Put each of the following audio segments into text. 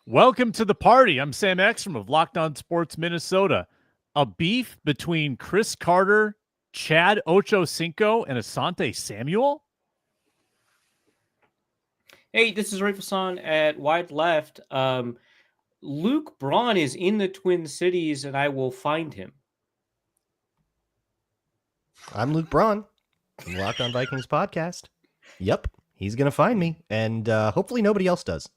Welcome to the party. I'm Sam Ekstrom of Locked On Sports Minnesota. A beef between Cris Carter, Chad Ochocinco, and Asante Samuel? Hey, this is Arif Hasan at Wide Left. Luke Braun is in the Twin Cities, and I will find him. I'm Luke Braun from Locked On Vikings podcast. Yep, he's going to find me, and hopefully nobody else does.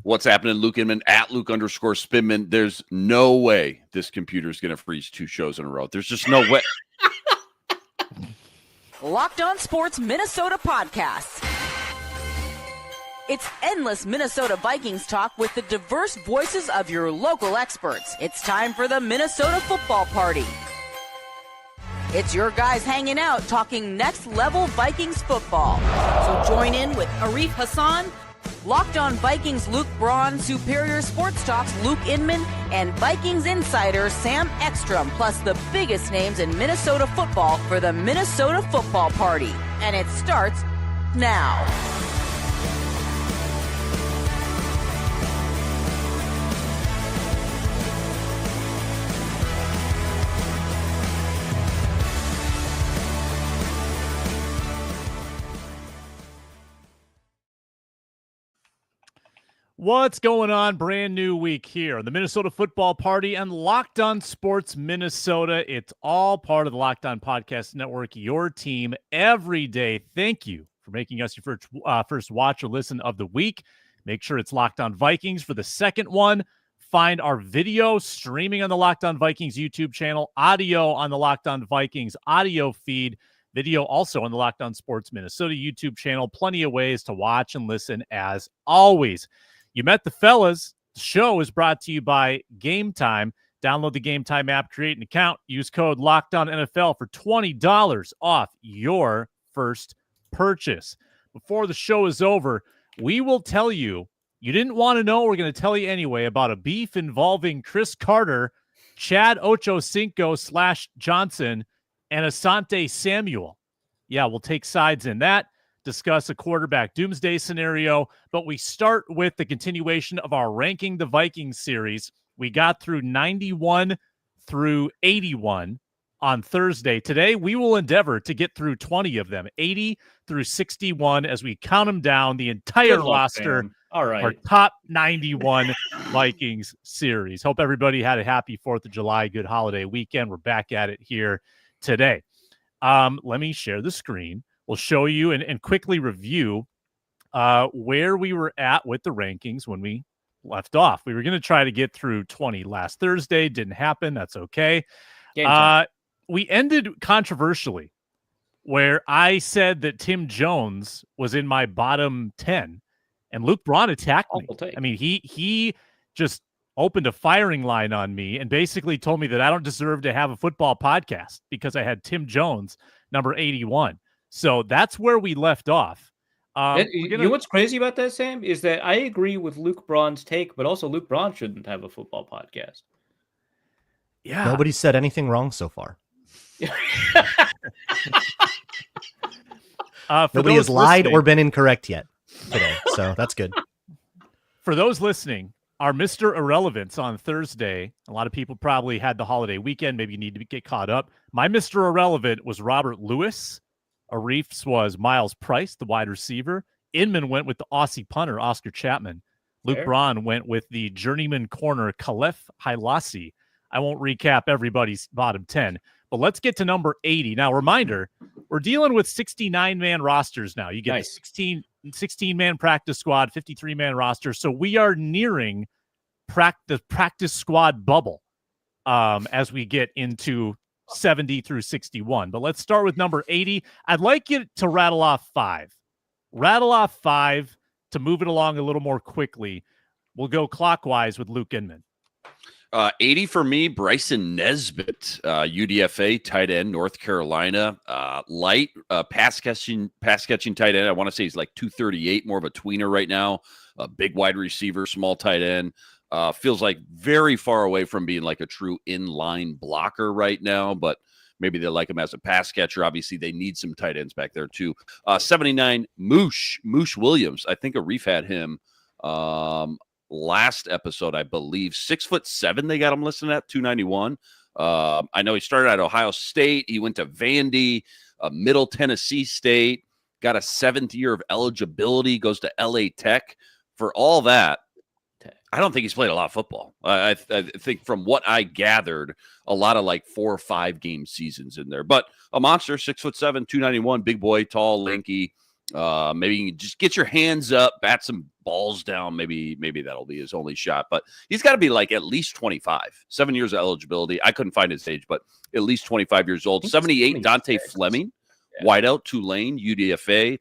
What's happening, Luke Inman at Luke_Spinman? There's no way this computer is going to freeze 2 shows in a row. There's just no way. Locked On Sports Minnesota podcast. It's endless Minnesota Vikings talk with the diverse voices of your local experts. It's time for the Minnesota Football Party. It's your guys hanging out talking next level Vikings football. So join in with Arif Hasan, Locked On Vikings Luke Braun, Superior Sports Talks Luke Inman, and Vikings insider Sam Ekstrom, plus the biggest names in Minnesota football for the Minnesota Football Party. And it starts now. What's going on? Brand new week here on the Minnesota Football Party and Locked On Sports Minnesota. It's all part of the Locked On Podcast Network, your team every day. Thank you for making us your first watch or listen of the week. Make sure it's Locked On Vikings for the second one. Find our video streaming on the Locked On Vikings YouTube channel, audio on the Locked On Vikings audio feed, video also on the Locked On Sports Minnesota YouTube channel. Plenty of ways to watch and listen as always. You met the fellas. The show is brought to you by Game Time. Download the Game Time app, create an account, use code LOCKEDONNFL for $20 off your first purchase. Before the show is over, we will tell you, you didn't want to know, we're going to tell you anyway, about a beef involving Cris Carter, Chad Ochocinco / Johnson, and Asante Samuel. Yeah, we'll take sides in that. Discuss a quarterback doomsday scenario, but we start with the continuation of our Ranking the Vikings series. We got through 91 through 81 on Thursday. Today, we will endeavor to get through 20 of them, 80 through 61, as we count them down, the entire roster, all right, our top 91 Vikings series. Hope everybody had a happy 4th of July, good holiday weekend. We're back at it here today. Let me share the screen. We'll show you and quickly review where we were at with the rankings when we left off. We were going to try to get through 20 last Thursday. Didn't happen. That's okay. We ended controversially where I said that Tim Jones was in my bottom 10, and Luke Braun attacked me. I mean, he just opened a firing line on me and basically told me that I don't deserve to have a football podcast because I had Tim Jones, number 81. So that's where we left off. You know what's crazy about that, Sam, is that I agree with Luke Braun's take, but also Luke Braun shouldn't have a football podcast. Yeah. Nobody said anything wrong so far. Nobody has lied or been incorrect yet today, so that's good. For those listening, our Mr. Irrelevance on Thursday, a lot of people probably had the holiday weekend. Maybe you need to get caught up. My Mr. Irrelevant was Robert Lewis. Arif's was Miles Price, the wide receiver. Inman went with the Aussie punter, Oscar Chapman. Luke Braun went with the journeyman corner, Khalef Hailasi. I won't recap everybody's bottom 10, but let's get to number 80. Now, reminder, we're dealing with 69-man rosters now. You get a 16-man practice squad, 53-man roster. So we are nearing the practice squad bubble as we get into 70 through 61. But let's start with number 80. I'd like you to rattle off 5. Rattle off 5 to move it along a little more quickly. We'll go clockwise with Luke Inman. 80 for me, Bryson Nesbitt, UDFA tight end, North Carolina. Light pass catching tight end. I want to say he's like 238, more of a tweener right now. A big wide receiver, small tight end. Feels like very far away from being like a true inline blocker right now, but maybe they like him as a pass catcher. Obviously, they need some tight ends back there too. 79, Moosh Williams. I think Arif had him Last episode, I believe 6'7", they got him listed at 291. I know he started at Ohio State. He went to Vandy, Middle Tennessee State, got a 7th year of eligibility, goes to LA Tech. For all that, I don't think he's played a lot of football. I think from what I gathered, a lot of like 4 or 5 game seasons in there. But a monster, 6'7", 291, big boy, tall, lanky. Maybe you can just get your hands up, bat some balls down. Maybe that'll be his only shot. But he's got to be like at least 25. 7 years of eligibility. I couldn't find his age, but at least 25 years old. 78, Dante Fleming, wideout, Tulane, UDFA.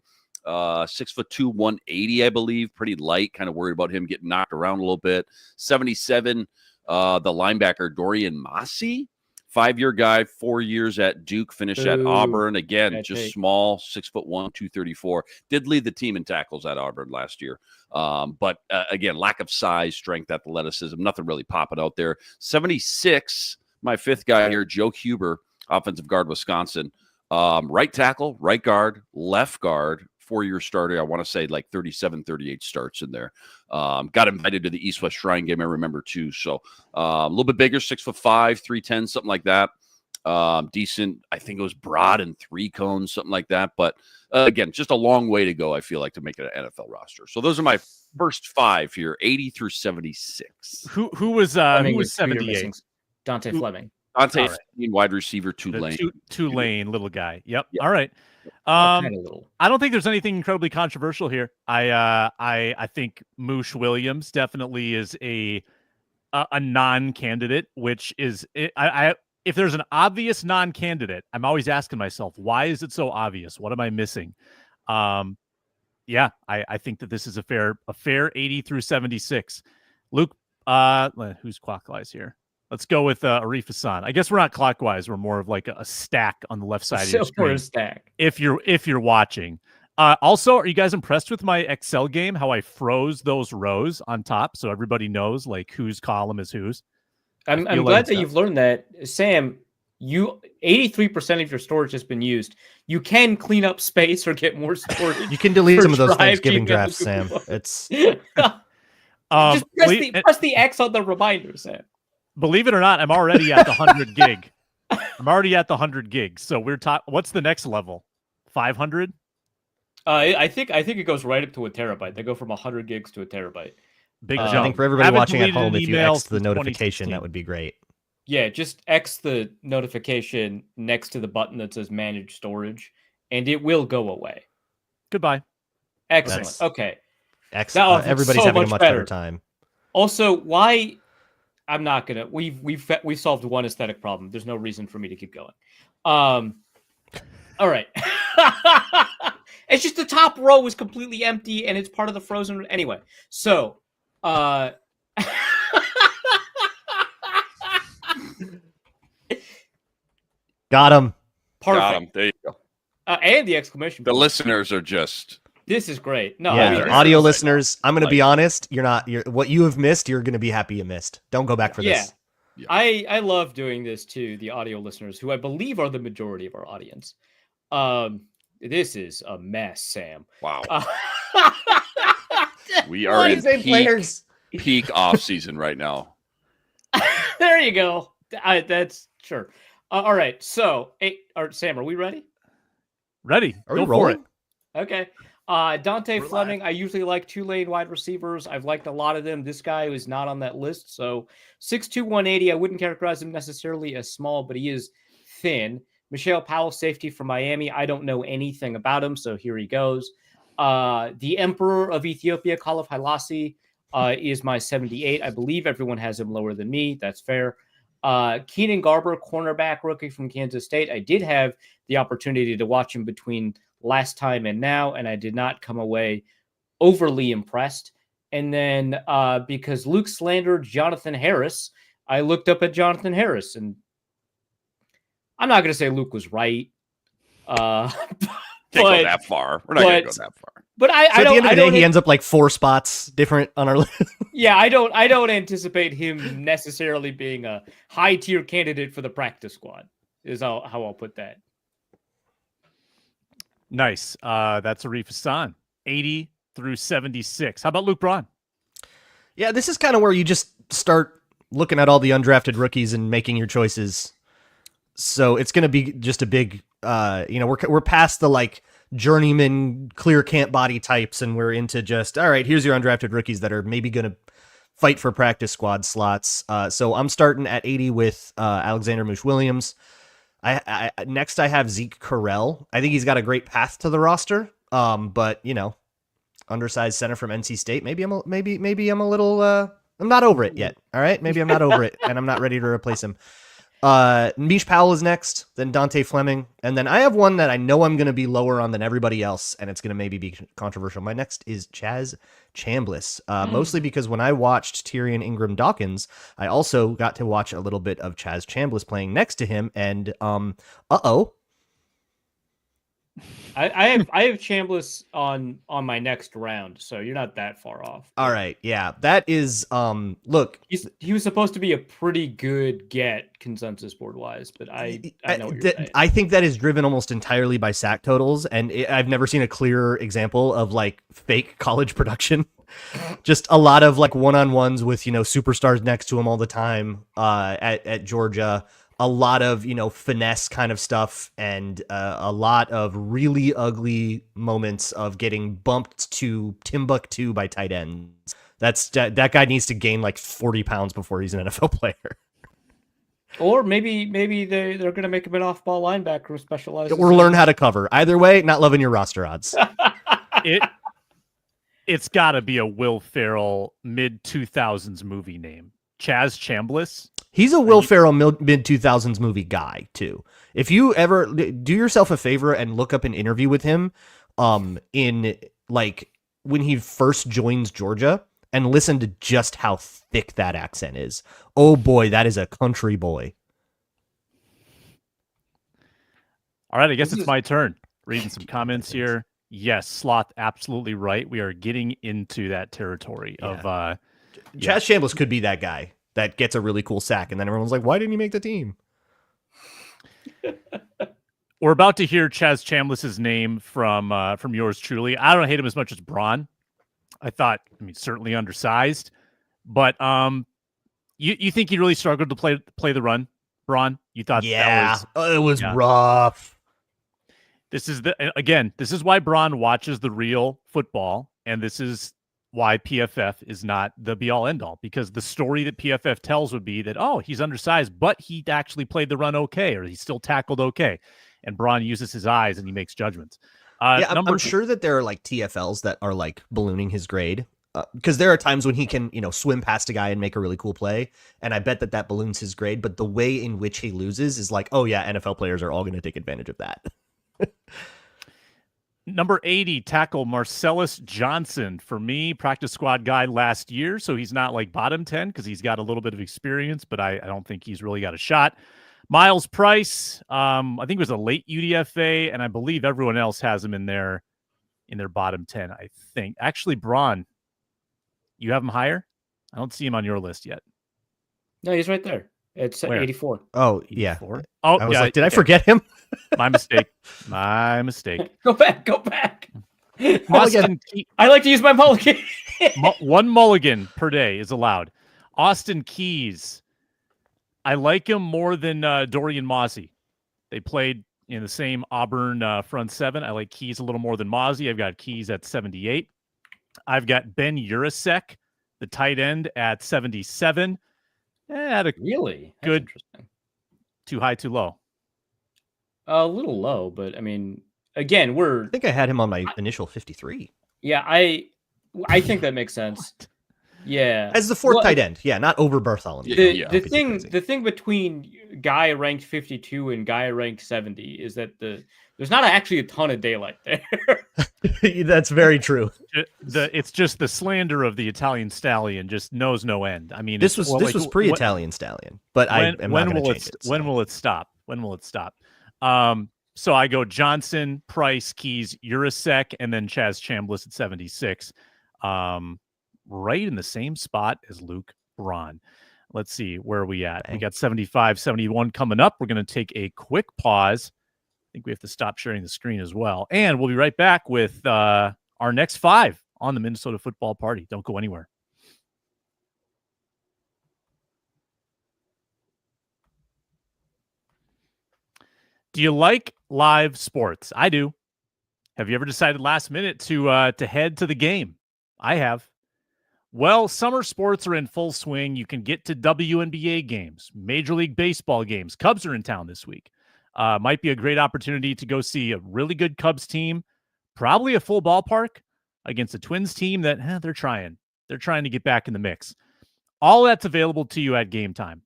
6'2", 180, I believe. Pretty light. Kind of worried about him getting knocked around a little bit. 77, the linebacker Dorian Massey, 5-year guy, 4 years at Duke, finished at Auburn. Again, just small, 6'1", 234. Did lead the team in tackles at Auburn last year. But again, lack of size, strength, athleticism, nothing really popping out there. 76, my 5th guy here, Joe Huber, offensive guard, Wisconsin. Right tackle, right guard, left guard, 4-year starter. I want to say like 37, 38 starts in there. Got invited to the East-West Shrine game, I remember too. So a little bit bigger, 6'5", 310, something like that. Decent. I think it was broad and 3 cones, something like that. But again, just a long way to go, I feel like, to make it an NFL roster. So those are my first 5 here, 80 through 76. Who was 78? Dante Fleming. Dante Fleming, wide receiver, Tulane. Tulane, little guy. Yep. Yep. All right. Kind of little. I don't think there's anything incredibly controversial here. I think Moosh Williams definitely is a non-candidate, which is if there's an obvious non-candidate, I'm always asking myself, why is it so obvious? What am I missing? Yeah, I think that this is a fair 80 through 76. Luke, who's clockwise here? Let's go with Arif Hasan. I guess we're not clockwise. We're more of like a stack on the left side of your screen. Stack. If you're watching. Also, are you guys impressed with my Excel game? How I froze those rows on top so everybody knows like whose column is whose. I'm glad that you've learned that, Sam. 83% of your storage has been used. You can clean up space or get more storage. You can delete some of those Thanksgiving drafts, Sam. It's just press the X on the reminder, Sam. Believe it or not, I'm already at the 100 gig. I'm already at the 100 gigs. So what's the next level? 500? I think it goes right up to a terabyte. They go from 100 gigs to a terabyte. Big jump. I think for everybody watching at home, if you X the since notification, that would be great. Yeah, just X the notification next to the button that says manage storage, and it will go away. Goodbye. Excellent. Nice. Okay. Excellent. Everybody's having a much better time. Also, why? I'm not gonna. We've solved one aesthetic problem. There's no reason for me to keep going. All right. It's just the top row is completely empty and it's part of the frozen. Anyway, so got him. Perfect. Got him. There you go. And the exclamation The point. listeners are just. This is great. No, Yeah, I mean, audio listeners, I'm going to be honest. You're what you have missed. You're going to be happy you missed. Don't go back for this. Yeah. I love doing this to the audio listeners, who I believe are the majority of our audience. This is a mess, Sam. Wow. We are in peak off season right now. There you go. That's sure. All right. So, Sam, are we ready? Ready. Are we Go for rolling? it. Okay. Dante Fleming, I usually like Tulane wide receivers. I've liked a lot of them. This guy was not on that list. So 6'2", 180. I wouldn't characterize him necessarily as small, but he is thin. Michelle Powell, safety from Miami. I don't know anything about him, so here he goes. The Emperor of Ethiopia, Khalif Hailasi, is my 78. I believe everyone has him lower than me. That's fair. Keenan Garber, cornerback, rookie from Kansas State. I did have the opportunity to watch him between last time and now, and I did not come away overly impressed. And then because Luke slandered Jonathan Harris, I looked up at Jonathan Harris, and I'm not going to say Luke was right. Can't go that far. We're not going to go that far. But At the end of the day, he ends up like 4 spots different on our list. Yeah, I don't anticipate him necessarily being a high tier candidate for the practice squad. Is how I'll put that. Nice. That's Arif Hasan, 80 through 76. How about Luke Braun? Yeah, this is kind of where you just start looking at all the undrafted rookies and making your choices. So it's going to be just a big, we're past the like journeyman clear camp body types, and we're into just, all right, here's your undrafted rookies that are maybe going to fight for practice squad slots. So I'm starting at 80 with Alexander Moosh-Williams. Next I have Zeke Correll. I think he's got a great path to the roster. But undersized center from NC State. Maybe I'm a little I'm not over it yet. All right, maybe I'm not over it, and I'm not ready to replace him. Mish Powell is next, then Dante Fleming, and then I have one that I know I'm going to be lower on than everybody else, and it's going to maybe be controversial. My next is Chaz Chambliss, mostly because when I watched Tyrion Ingram Dawkins, I also got to watch a little bit of Chaz Chambliss playing next to him, and I have Chambliss on my next round, so you're not that far off. All right, yeah, that is look, he was supposed to be a pretty good get consensus board wise, but I know what you're saying. I think that is driven almost entirely by sack totals, and I've never seen a clearer example of like fake college production. Just a lot of like one-on-ones with superstars next to him all the time at Georgia. A lot of, finesse kind of stuff, and a lot of really ugly moments of getting bumped to Timbuktu by tight ends. That guy needs to gain like 40 pounds before he's an NFL player. Or maybe they're going to make him an off-ball linebacker who specializes. Or learn how to cover. Either way, not loving your roster odds. It's got to be a Will Ferrell mid-2000s movie name. Chaz Chambliss. He's a Will Ferrell mid-2000s movie guy, too. If you ever do yourself a favor and look up an interview with him in like when he first joins Georgia and listen to just how thick that accent is. Oh boy, that is a country boy. All right, I guess it's my turn. Reading some comments here. Yes, Sloth, absolutely right. We are getting into that territory of Chaz Chambliss could be that guy that gets a really cool sack, and then everyone's like, why didn't he make the team? We're about to hear Chaz Chambliss's name from yours truly. I don't hate him as much as Braun. Certainly undersized, but you think he really struggled to play the run, Braun? You thought it was rough. This is why Braun watches the real football, and this is why PFF is not the be-all, end-all, because the story that PFF tells would be that, oh, he's undersized, but he actually played the run okay, or he still tackled okay. And Braun uses his eyes, and he makes judgments. I'm sure that there are like TFLs that are like ballooning his grade, because there are times when he can, swim past a guy and make a really cool play, and I bet that balloons his grade, but the way in which he loses is like, oh yeah, NFL players are all going to take advantage of that. Number 80, tackle Marcellus Johnson. For me, practice squad guy last year, so he's not like bottom 10 because he's got a little bit of experience, but I don't think he's really got a shot. Miles Price, I think it was a late UDFA, and I believe everyone else has him in their bottom 10, I think. Actually, Braun, you have him higher? I don't see him on your list yet. No, he's right there. It's 84. Oh, yeah. 84? Oh, I was like, did I forget him? My mistake. Go back. Austin, I like to use my mulligan. one mulligan per day is allowed. Austin Keys. I like him more than Dorian Mazi. They played in the same Auburn front seven. I like Keys a little more than Mazi. I've got Keys at 78. I've got Ben Urasek, the tight end, at 77. Really? That's good. Interesting. Too high, too low? A little low, but I mean, again, I think I had him on my initial 53. Yeah, I think that makes sense. What? Yeah, as the fourth tight end. Yeah, not over Bartholomew. The thing between guy ranked 52 and guy ranked 70 is that there's not actually a ton of daylight there. That's very true. It's just the slander of the Italian stallion just knows no end. I mean, this was pre-Italian stallion, but when will it stop? When will it stop? So I go Johnson, Price, Keys, Urasek, and then Chaz Chambliss at 76. Right in the same spot as Luke Braun. Let's see, where are we at? We got 75, 71 coming up. We're going to take a quick pause. I think we have to stop sharing the screen as well. And we'll be right back with our next five on the Minnesota Football Party. Don't go anywhere. Do you like live sports? I do. Have you ever decided last minute to head to the game? I have. Well, summer sports are in full swing. You can get to WNBA games, Major League Baseball games. Cubs are in town this week. Might be a great opportunity to go see a really good Cubs team, probably a full ballpark against a Twins team that they're trying. They're trying to get back in the mix. All that's available to you at Game Time.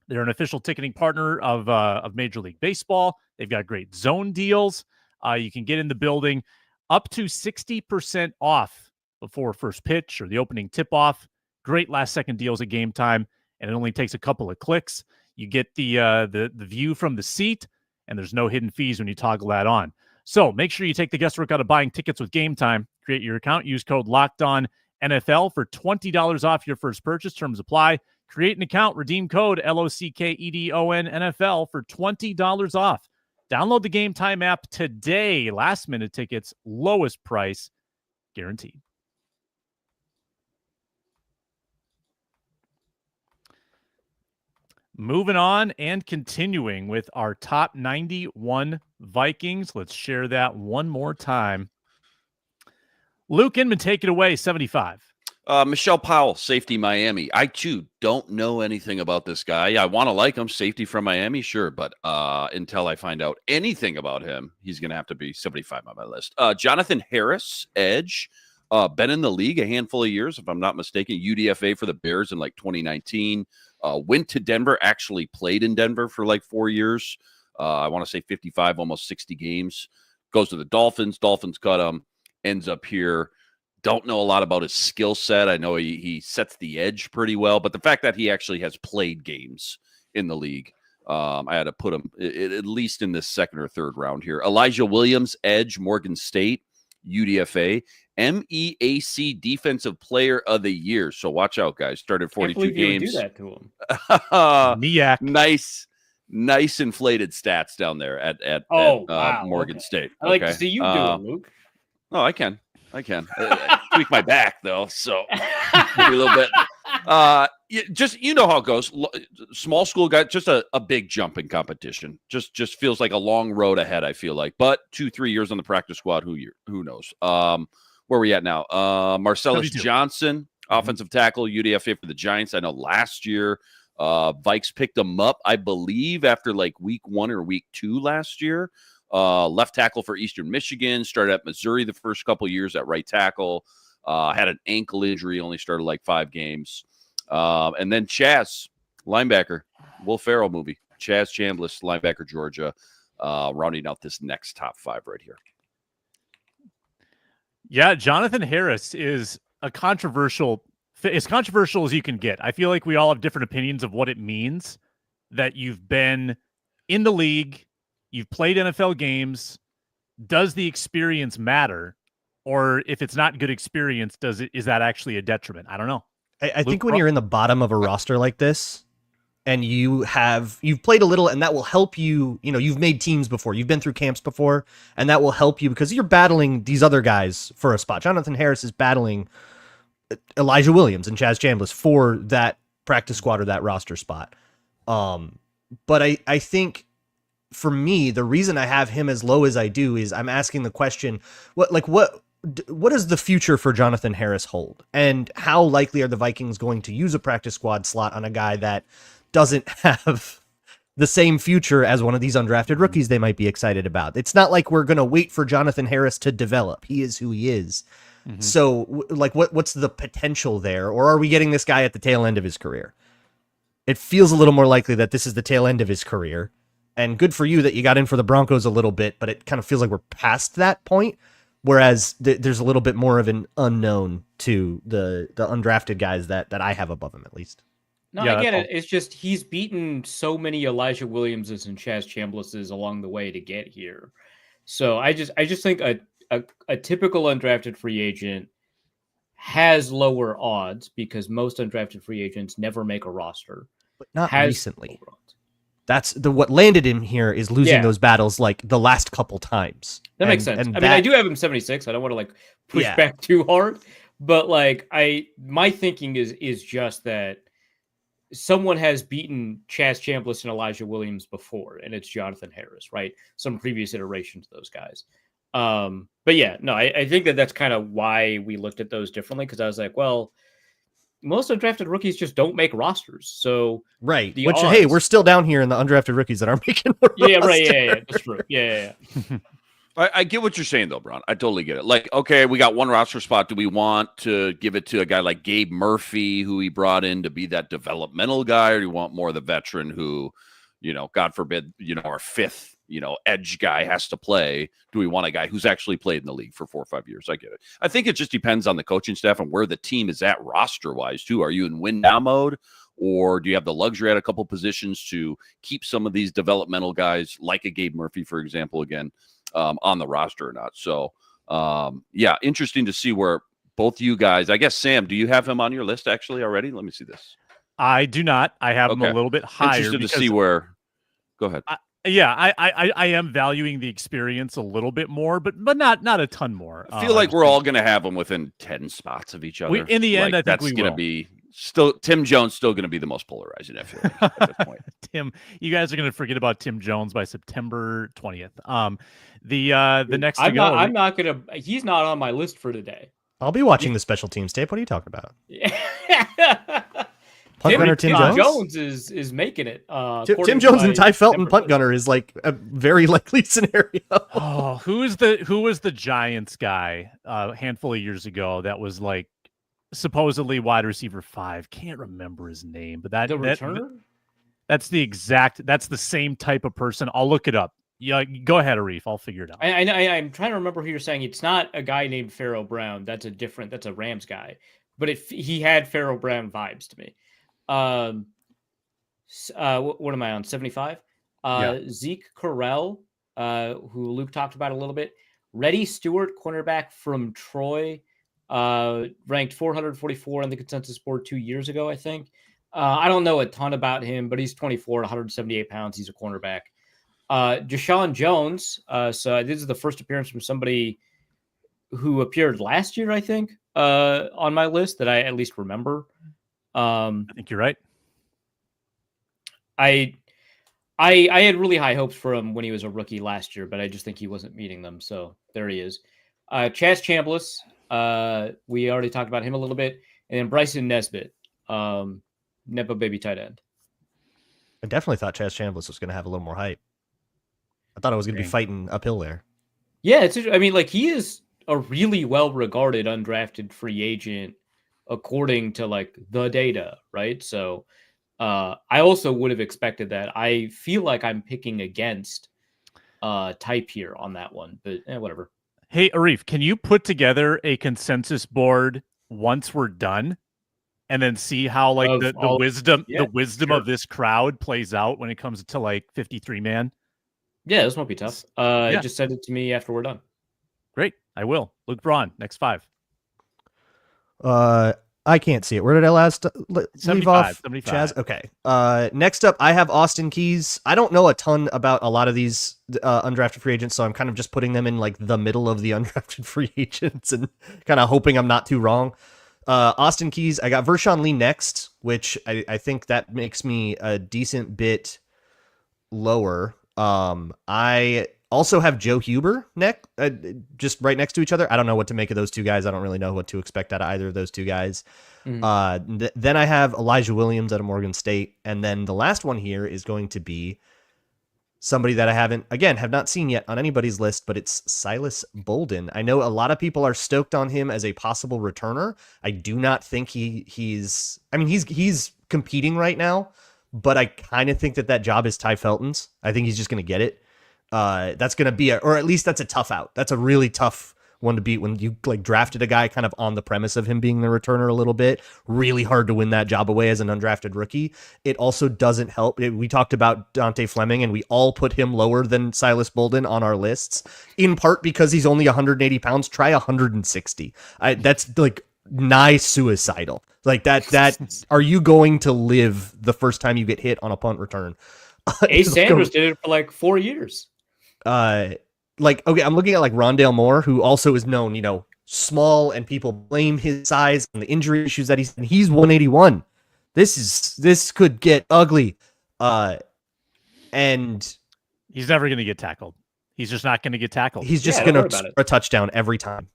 They're an official ticketing partner of Major League Baseball. They've got great zone deals. You can get in the building up to 60% off before first pitch or the opening tip-off. Great last-second deals at Game Time, and it only takes a couple of clicks. You get the view from the seat, and there's no hidden fees when you toggle that on. So make sure you take the guesswork out of buying tickets with Game Time. Create your account. Use code LOCKEDONNFL for $20 off your first purchase. Terms apply. Create an account. Redeem code LOCKEDONNFL for $20 off. Download the Game Time app today. Last-minute tickets, lowest price, guaranteed. Moving on and continuing with our top 91 Vikings. Let's share that one more time. Luke Inman, take it away, 75. Michelle Powell, safety, Miami. I, too, don't know anything about this guy. I want to like him. Safety from Miami, sure. But until I find out anything about him, he's going to have to be 75 on my list. Jonathan Harris, edge. Been in the league a handful of years, if I'm not mistaken. UDFA for the Bears in like 2019. Went to Denver, actually played in Denver for like 4 years. I want to say 55, almost 60 games. Goes to the Dolphins. Dolphins cut him. Ends up here. Don't know a lot about his skill set. I know he sets the edge pretty well, but the fact that he actually has played games in the league, I had to put him at least in this second or third round here. Elijah Williams, edge, Morgan State, UDFA, MEAC Defensive Player of the Year. So watch out, guys. Started 42 games. Do that to him. Nice inflated stats down there at Morgan State. I like to see you do it, Luke. Oh, I can. Tweak my back though, so maybe a little bit. Just you know how it goes. Small school guy, just a big jump in competition. Just feels like a long road ahead. I feel like, but 2-3 years on the practice squad. Who knows? Where are we at now? Marcellus 72. Johnson, offensive tackle, UDFA for the Giants. I know last year, Vikes picked him up, I believe, after like week 1 or week 2 last year. Left tackle for Eastern Michigan, started at Missouri the first couple years at right tackle, had an ankle injury, only started like 5 games. And then Chaz, linebacker, Will Ferrell movie, Chaz Chambliss, linebacker, Georgia, rounding out this next top 5 right here. Yeah, Jonathan Harris is as controversial as you can get. I feel like we all have different opinions of what it means that you've been in the league. You've played NFL games. Does the experience matter? Or if it's not good experience, is that actually a detriment? I don't know. I think when you're in the bottom of a roster like this and you've played a little, and that will help you, you've made teams before, you've been through camps before, and that will help you because you're battling these other guys for a spot. Jonathan Harris is battling Elijah Williams and Chaz Chambliss for that practice squad or that roster spot. But I think for me, the reason I have him as low as I do is I'm asking the question, what does the future for Jonathan Harris hold? And how likely are the Vikings going to use a practice squad slot on a guy that doesn't have the same future as one of these undrafted rookies they might be excited about? It's not like we're going to wait for Jonathan Harris to develop. He is who he is. Mm-hmm. So what's the potential there? Or are we getting this guy at the tail end of his career? It feels a little more likely that this is the tail end of his career. And good for you that you got in for the Broncos a little bit, but it kind of feels like we're past that point. Whereas there's a little bit more of an unknown to the undrafted guys that I have above him, at least. No, I get it. It's just he's beaten so many Elijah Williamses and Chaz Chamblisses along the way to get here. So I just think a typical undrafted free agent has lower odds because most undrafted free agents never make a roster. But not recently. That's what landed him here is losing those battles like the last couple times. That makes sense. I do have him 76. I don't want to push back too hard, but my thinking is just that someone has beaten Chaz Chambliss and Elijah Williams before, and it's Jonathan Harris, right? Some previous iterations of those guys. But yeah, no, I think that's kind of why we looked at those differently, because I was like, well, most undrafted rookies just don't make rosters. So right, the which odds, hey, we're still down here in the undrafted rookies that aren't making the yeah, roster. right, yeah, that's true, yeah. I get what you're saying, though, Braun. I totally get it. Like, okay, we got one roster spot. Do we want to give it to a guy like Gabe Murphy, who he brought in to be that developmental guy, or do you want more of the veteran who, God forbid, our fifth, edge guy has to play? Do we want a guy who's actually played in the league for 4 or 5 years? I get it. I think it just depends on the coaching staff and where the team is at roster-wise, too. Are you in win now mode, or do you have the luxury at a couple positions to keep some of these developmental guys, like a Gabe Murphy, for example, again, on the roster or not? So, yeah, interesting to see where both you guys, I guess, Sam, do you have him on your list actually already? Let me see this. I do not. I have him a little bit higher. Interested to see where. Go ahead. I am valuing the experience a little bit more, but not a ton more. I feel like we're all going to have them within 10 spots of each other. In the end, I think that's going to be still Tim Jones still going to be the most polarizing. I feel like at this point. Tim, you guys are going to forget about Tim Jones by September 20th. The next to go. I'm not going to. He's not on my list for today. I'll be watching the special teams tape. What are you talking about? Punt Tim, gunner Tim Jones? Jones is making it. Tim Jones and Ty Felton punt gunner is like a very likely scenario. Oh, who was the Giants guy a handful of years ago that was like supposedly wide receiver 5? Can't remember his name, but that's the same type of person. I'll look it up. Yeah, go ahead, Arif. I'll figure it out. I'm trying to remember who you're saying. It's not a guy named Pharaoh Brown. That's a Rams guy, but he had Pharaoh Brown vibes to me. What am I on? 75? Zeke Correll, who Luke talked about a little bit. Reddy Stewart, cornerback from Troy, ranked 444 on the consensus board 2 years ago, I think. I don't know a ton about him, but he's 24, 178 pounds. He's a cornerback. Deshaun Jones. So this is the first appearance from somebody who appeared last year, I think, on my list that I at least remember. I think you're right. I had really high hopes for him when he was a rookie last year, but I just think he wasn't meeting them. So there he is. Chaz Chambliss. We already talked about him a little bit. And then Bryson Nesbitt, Nepo baby tight end. I definitely thought Chaz Chambliss was going to have a little more hype. I thought I was going to be fighting uphill there. Yeah, he is a really well-regarded undrafted free agent according to the data, right? So I also would have expected that. I feel like I'm picking against type here on that one, but whatever. Hey, Arif, can you put together a consensus board once we're done and then see how the wisdom of this crowd plays out when it comes to 53-man? Yeah, this won't be tough. Just send it to me after we're done. Great. I will. Luke Braun, next 5. I can't see it. Where did I last leave off? 75. Chaz? Okay. Next up, I have Austin Keys. I don't know a ton about a lot of these undrafted free agents, so I'm kind of just putting them in the middle of the undrafted free agents and kind of hoping I'm not too wrong. Austin Keys, I got Vershawn Lee next, which I think that makes me a decent bit lower. I also have Joe Huber just right next to each other. I don't know what to make of those two guys. I don't really know what to expect out of either of those two guys. Mm-hmm. Then I have Elijah Williams out of Morgan State. And then the last one here is going to be somebody that I have not seen yet on anybody's list, but it's Silas Bolden. I know a lot of people are stoked on him as a possible returner. I do not think he's competing right now, but I kind of think that job is Ty Felton's. I think he's just going to get it. That's going to be or at least that's a tough out. That's a really tough one to beat when you drafted a guy kind of on the premise of him being the returner a little bit. Really hard to win that job away as an undrafted rookie. It also doesn't help. We talked about Dante Fleming and we all put him lower than Silas Bolden on our lists, in part because he's only 180 pounds. Try 160. That's nigh suicidal. That are you going to live the first time you get hit on a punt return? Ace Sanders did it for 4 years. Okay, I'm looking at Rondale Moore, who also is known, small, and people blame his size and the injury issues that he's 181. This could get ugly. And he's never going to get tackled. He's just not going to get tackled. He's just going to score a touchdown every time.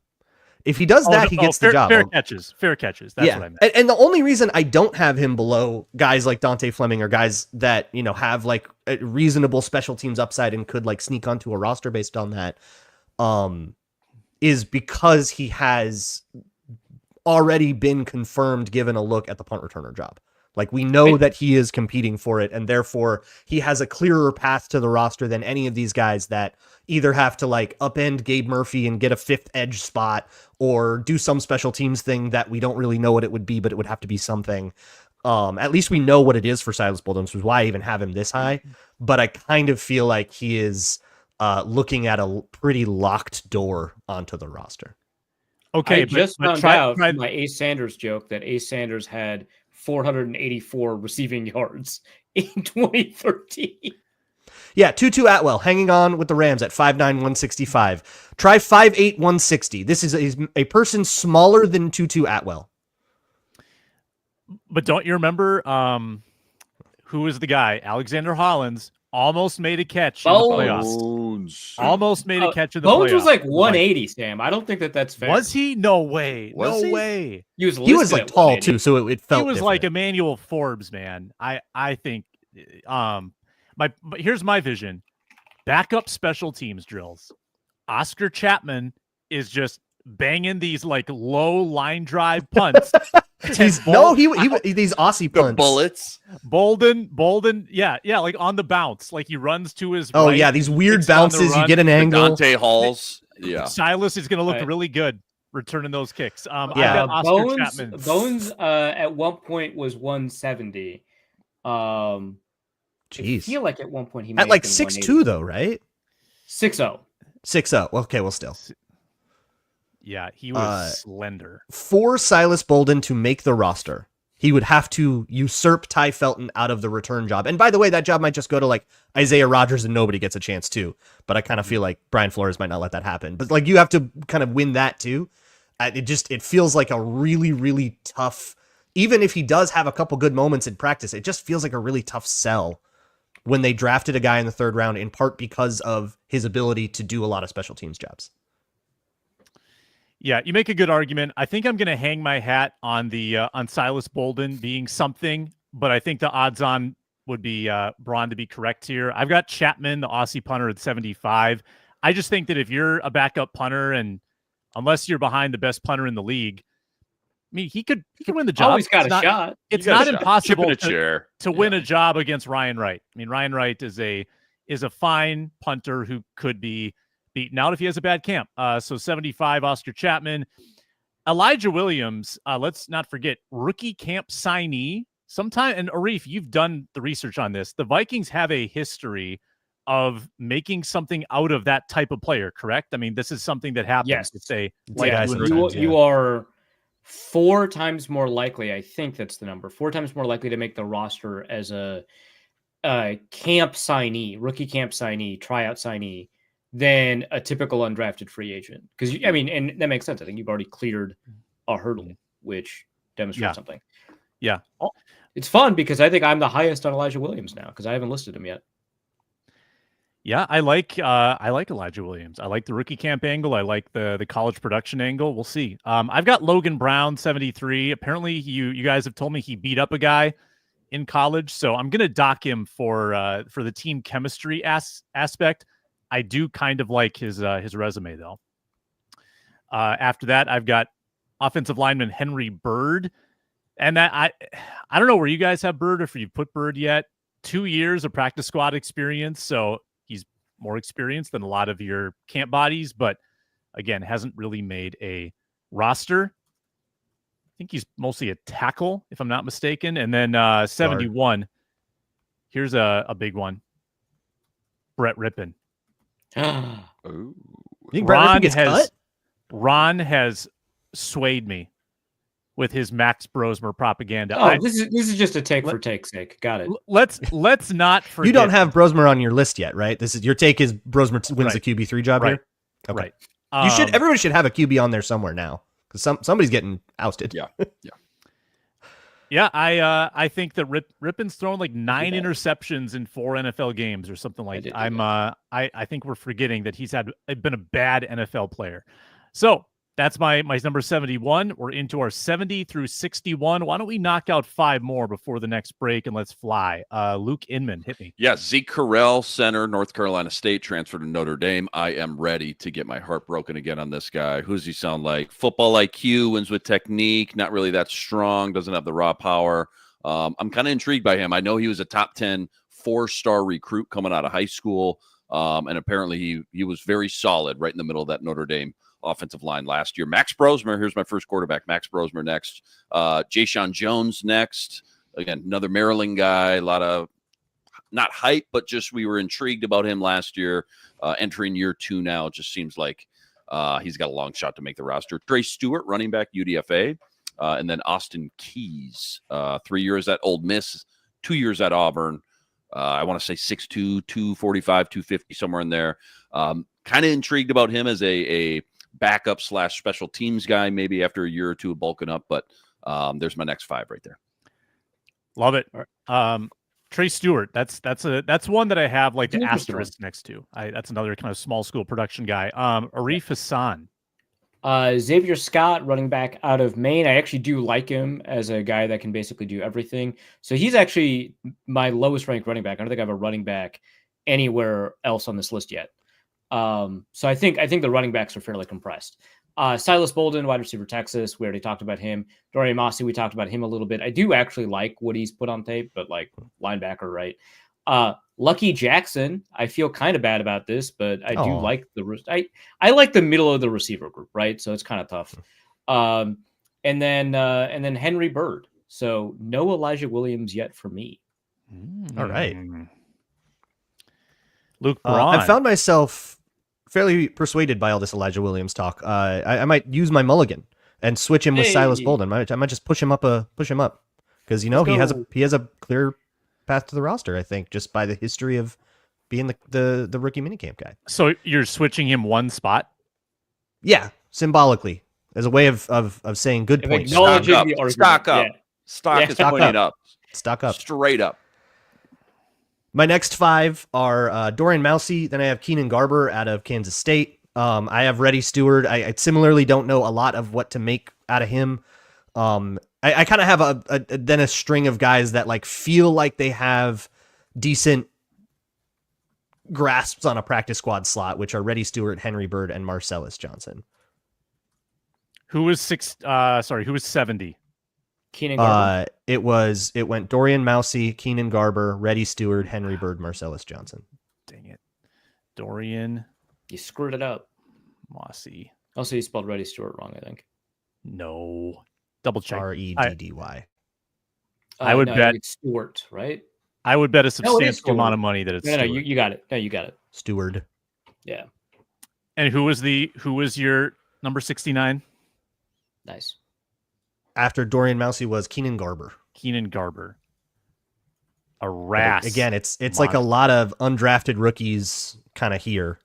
If he does that, he gets the job. Fair catches. That's what I meant. And the only reason I don't have him below guys like Dante Fleming or guys that, have like a reasonable special teams upside and could like sneak onto a roster based on that, is because he has already been confirmed given a look at the punt returner job. Like, we know that he is competing for it, and therefore he has a clearer path to the roster than any of these guys that either have to like upend Gabe Murphy and get a fifth edge spot or do some special teams thing that we don't really know what it would be, but it would have to be something. At least we know what it is for Silas Bolden, which is why I even have him this high. But I kind of feel like he is looking at a pretty locked door onto the roster. Okay, I just found out from my Ace Sanders joke that Ace Sanders had 484 receiving yards in 2013. Yeah, Tutu Atwell hanging on with the Rams at 5'9", 165. Try 5'8", 160. This is a person smaller than Tutu Atwell. But don't you remember who is the guy? Alexander Hollins almost made a catch in the playoffs. Almost made a catch in the playoffs. Bones was like 180, Sam. I don't think that's fair. Was he? No way. No way. He was like tall too, so it felt he was different. like Emmanuel Forbes, man. I think here's my vision. Backup special teams drills. Oscar Chapman is just banging these like low line drive punts. These Aussie punts. The bullets. Bolden, yeah, like on the bounce, like he runs to his right. Yeah, these weird bounces. You get an angle. Dante Halls. Yeah, Silas is going to look really good returning those kicks. Bones at one point was 170. Jeez. I feel like at one point he at like 6'2" though, right? 6'0". 6'0". Okay, well, still. Yeah, he was slender. For Silas Bolden to make the roster, he would have to usurp Ty Felton out of the return job. And by the way, that job might just go to like Isaiah Rodgers and nobody gets a chance too. But I kind of feel like Brian Flores might not let that happen. But like you have to kind of win that too. It feels like a really, really tough, even if he does have a couple good moments in practice, it just feels like a really tough sell when they drafted a guy in the third round, in part because of his ability to do a lot of special teams jobs. Yeah, you make a good argument. I think I'm going to hang my hat on the on Silas Bolden being something, but I think the odds on would be Braun to be correct here. I've got Chapman, the Aussie punter, at 75. I just think that if you're a backup punter, and unless you're behind the best punter in the league, I mean, he could win the job. Always got a shot. It's not impossible to win a job against Ryan Wright. I mean, Ryan Wright is a fine punter who could be beaten out if he has a bad camp. So 75, Oscar Chapman. Elijah Williams, let's not forget, rookie camp signee. Sometime, and Arif, you've done the research on this. The Vikings have a history of making something out of that type of player, correct? I mean, this is something that happens. Yes. It's a you are 4 times more likely, I think that's the number, 4 times more likely to make the roster as a camp signee, rookie camp signee, tryout signee, than a typical undrafted free agent. Because, I mean, and that makes sense. I think you've already cleared a hurdle, which demonstrates something. Yeah. It's fun because I think I'm the highest on Elijah Williams now because I haven't listed him yet. Yeah, I like Elijah Williams. I like the rookie camp angle. I like the college production angle. We'll see. I've got Logan Brown, 73. Apparently, you guys have told me he beat up a guy in college, so I'm gonna dock him for the team chemistry aspect. I do kind of like his resume though. After that, I've got offensive lineman Henry Bird, and that I don't know where you guys have Bird or if you've put Bird yet. 2 years of practice squad experience, so he's more experienced than a lot of your camp bodies, but again, hasn't really made a roster. I think he's mostly a tackle, if I'm not mistaken. And then 71. Here's a big one. Brett Rippon. You think Brett Rippon gets cut? Ron has swayed me with his Max Brosmer propaganda. This is just a take for take's sake. Got it. Let's not forget. You don't have Brosmer on your list yet, right? This is your take is Brosmer wins the QB3 job here. Okay. Right. Everyone should have a QB on there somewhere now because somebody's getting ousted. Yeah. Yeah, I think that Rippin's thrown like 9 interceptions in 4 NFL games or something like that. I think we're forgetting that he's been a bad NFL player. So that's my number 71. We're into our 70 through 61. Why don't we knock out 5 more before the next break and let's fly? Luke Inman, hit me. Yeah, Zeke Correll, center, North Carolina State, transferred to Notre Dame. I am ready to get my heart broken again on this guy. Who does he sound like? Football IQ, wins with technique, not really that strong, doesn't have the raw power. I'm kind of intrigued by him. I know he was a top 10 4-star recruit coming out of high school, and apparently he was very solid right in the middle of that Notre Dame offensive line last year. Max Brosmer, here's my first quarterback. Max Brosmer next. Jayshon Jones next. Again, another Maryland guy. A lot of not hype, but just we were intrigued about him last year. Entering year 2 now, it just seems like he's got a long shot to make the roster. Trey Stewart, running back, UDFA. And then Austin Keys, 3 years at Ole Miss, 2 years at Auburn. I want to say 6'2", 245, 250, somewhere in there. Kind of intrigued about him as a backup / special teams guy, maybe after a year or two of bulking up. But there's my next 5 right there. Love it. Trey Stewart. That's one that I have like the asterisk next to. That's another kind of small school production guy. Arif Hasan. Xavier Scott, running back out of Maine. I actually do like him as a guy that can basically do everything. So he's actually my lowest ranked running back. I don't think I have a running back anywhere else on this list yet. So I think the running backs are fairly compressed. Silas Bolden, wide receiver, Texas. We already talked about him. Dorian Massey, we talked about him a little bit. I do actually like what he's put on tape, but like linebacker, right? Lucky Jackson, I feel kind of bad about this, but I do like I like the middle of the receiver group, right? So it's kind of tough. And then Henry Bird. So no Elijah Williams yet for me. All right. Luke Braun. I found myself fairly persuaded by all this Elijah Williams talk. I might use my mulligan and switch him with Silas Bolden. I might just push him up because he has a clear path to the roster. I think just by the history of being the rookie minicamp guy. So you're switching him one spot? Yeah, symbolically as a way of saying good points. Stock up. Stock is pointed up. Stock up. Straight up. My next 5 are Dorian Massey. Then I have Keenan Garber out of Kansas State. I have Reddy Stewart. I similarly don't know a lot of what to make out of him. I kind of have a string of guys that like feel like they have decent grasps on a practice squad slot, which are Reddy Stewart, Henry Bird, and Marcellus Johnson. Who was 70? Keenan Garber. It went Dorian Massey, Keenan Garber, Reddy Stewart, Henry Bird, Marcellus Johnson. Dang it. Dorian. You screwed it up. Massey. Also, you spelled Reddy Stewart wrong, I think. No. Double check. Reddy. I would bet it's Stewart, right? I would bet a substantial amount of money that it's no, you got it. No, you got it. Stewart. Yeah. And who was your number 69? Nice. After Dorian Massey was Keenan Garber. A RAS. Again, it's like a lot of undrafted rookies kind of here,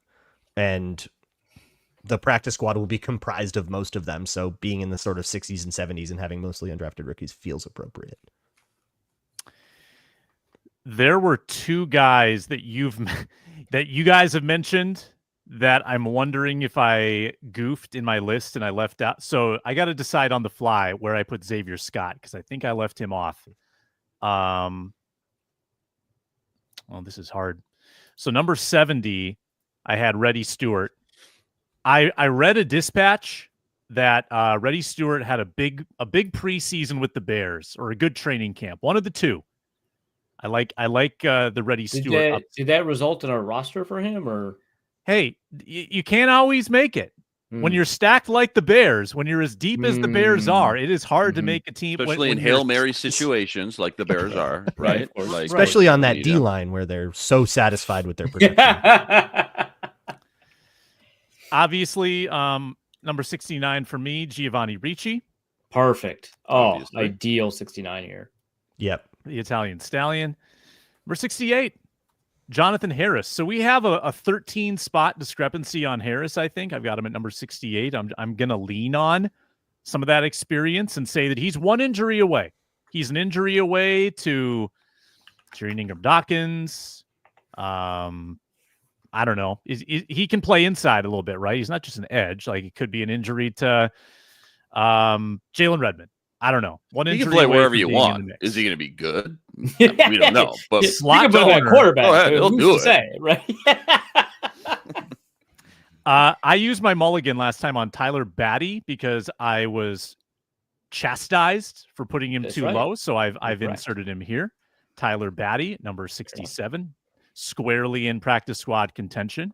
and the practice squad will be comprised of most of them. So being in the sort of 60s and 70s and having mostly undrafted rookies feels appropriate. There were 2 guys that you guys have mentioned that I'm wondering if I goofed in my list and I left out. So I got to decide on the fly where I put Xavier Scott because I think I left him off. Well, this is hard. So number 70, I had Reddy Stewart. I read a dispatch that Reddy Stewart had a big preseason with the Bears or a good training camp. One of the 2. I like the Reddy Stewart. Did that result in a roster for him or? Hey, you can't always make it. When you're stacked like the Bears, when you're as deep as the Bears are, it is hard to make a team. Especially in Hail Mary situations like the Bears are, right? Especially on that D-line where they're so satisfied with their protection. Obviously, number 69 for me, Giovanni Ricci. Perfect. Obviously. Ideal 69 here. Yep. The Italian Stallion. Number 68. Jonathan Harris. So we have a 13 spot discrepancy on Harris, I think. I've got him at number 68. I'm going to lean on some of that experience and say that he's one injury away. he's an injury away to Jerry Ingram Dawkins. I don't know. He can play inside a little bit, right? He's not just an edge. Like, it could be an injury to Jalen Redmond. I don't know. One He injury can play away wherever from you being in want. the mix. Is he going to be good? We don't know. But you slot can put him at corner. quarterback. Go ahead, so he'll who's do to it. say, right? I used my mulligan last time on Tyler Batty because I was chastised for putting him too low. So I've correct. inserted him here. Tyler Batty, number 67, squarely in practice squad contention.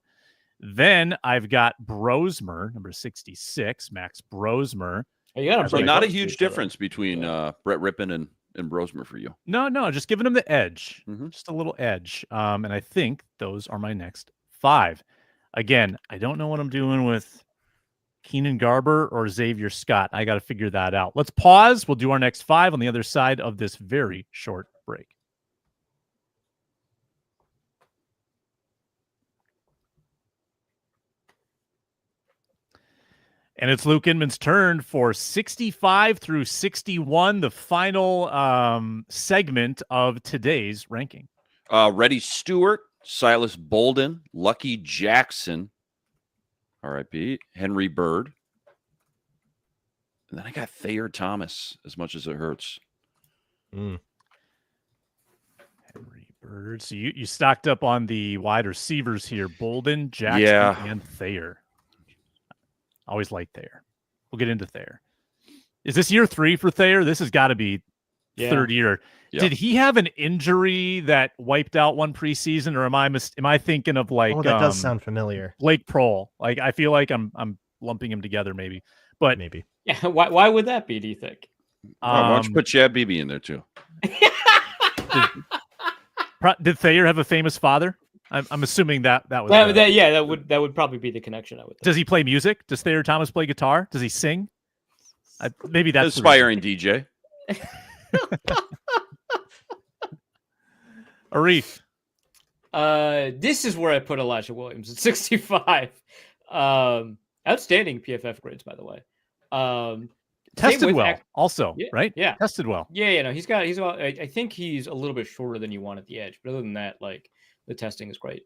Then I've got Brosmer, number 66, Max Brosmer. You got him so pretty not a close to huge each other. difference between Brett Rippon and Brosmer for you. No, just giving him the edge, just a little edge. And I think those are my next 5. Again, I don't know what I'm doing with Keenan Garber or Xavier Scott. I got to figure that out. Let's pause. We'll do our next 5 on the other side of this very short break. And it's Luke Inman's turn for 65 through 61, the final segment of today's ranking. Reddy Stewart, Silas Bolden, Lucky Jackson, R.I.P., Henry Bird. And then I got Thayer Thomas, as much as it hurts. Henry Bird. So you stocked up on the wide receivers here. Bolden, Jackson, and Thayer. Always like Thayer. We'll get into Thayer. Is this year 3 for Thayer? This has got to be third year. Yeah. Did he have an injury that wiped out one preseason, or am I thinking of like? Oh, that does sound familiar. Blake Prohl. Like, I feel like I'm lumping him together, maybe. But maybe. Yeah. Why would that be? Do you think? Why don't you put Chad Beebe in there too? Did Thayer have a famous father? I'm assuming that was. That would probably be the connection. I would think. Does he play music? Does Thayer Thomas play guitar? Does he sing? Maybe that's aspiring DJ. Arif. This is where I put Elijah Williams at 65. Outstanding PFF grades, by the way. Tested well, also, yeah, right? Yeah, tested well. Yeah, no, he's about. I think he's a little bit shorter than you want at the edge, but other than that, like, the testing is great.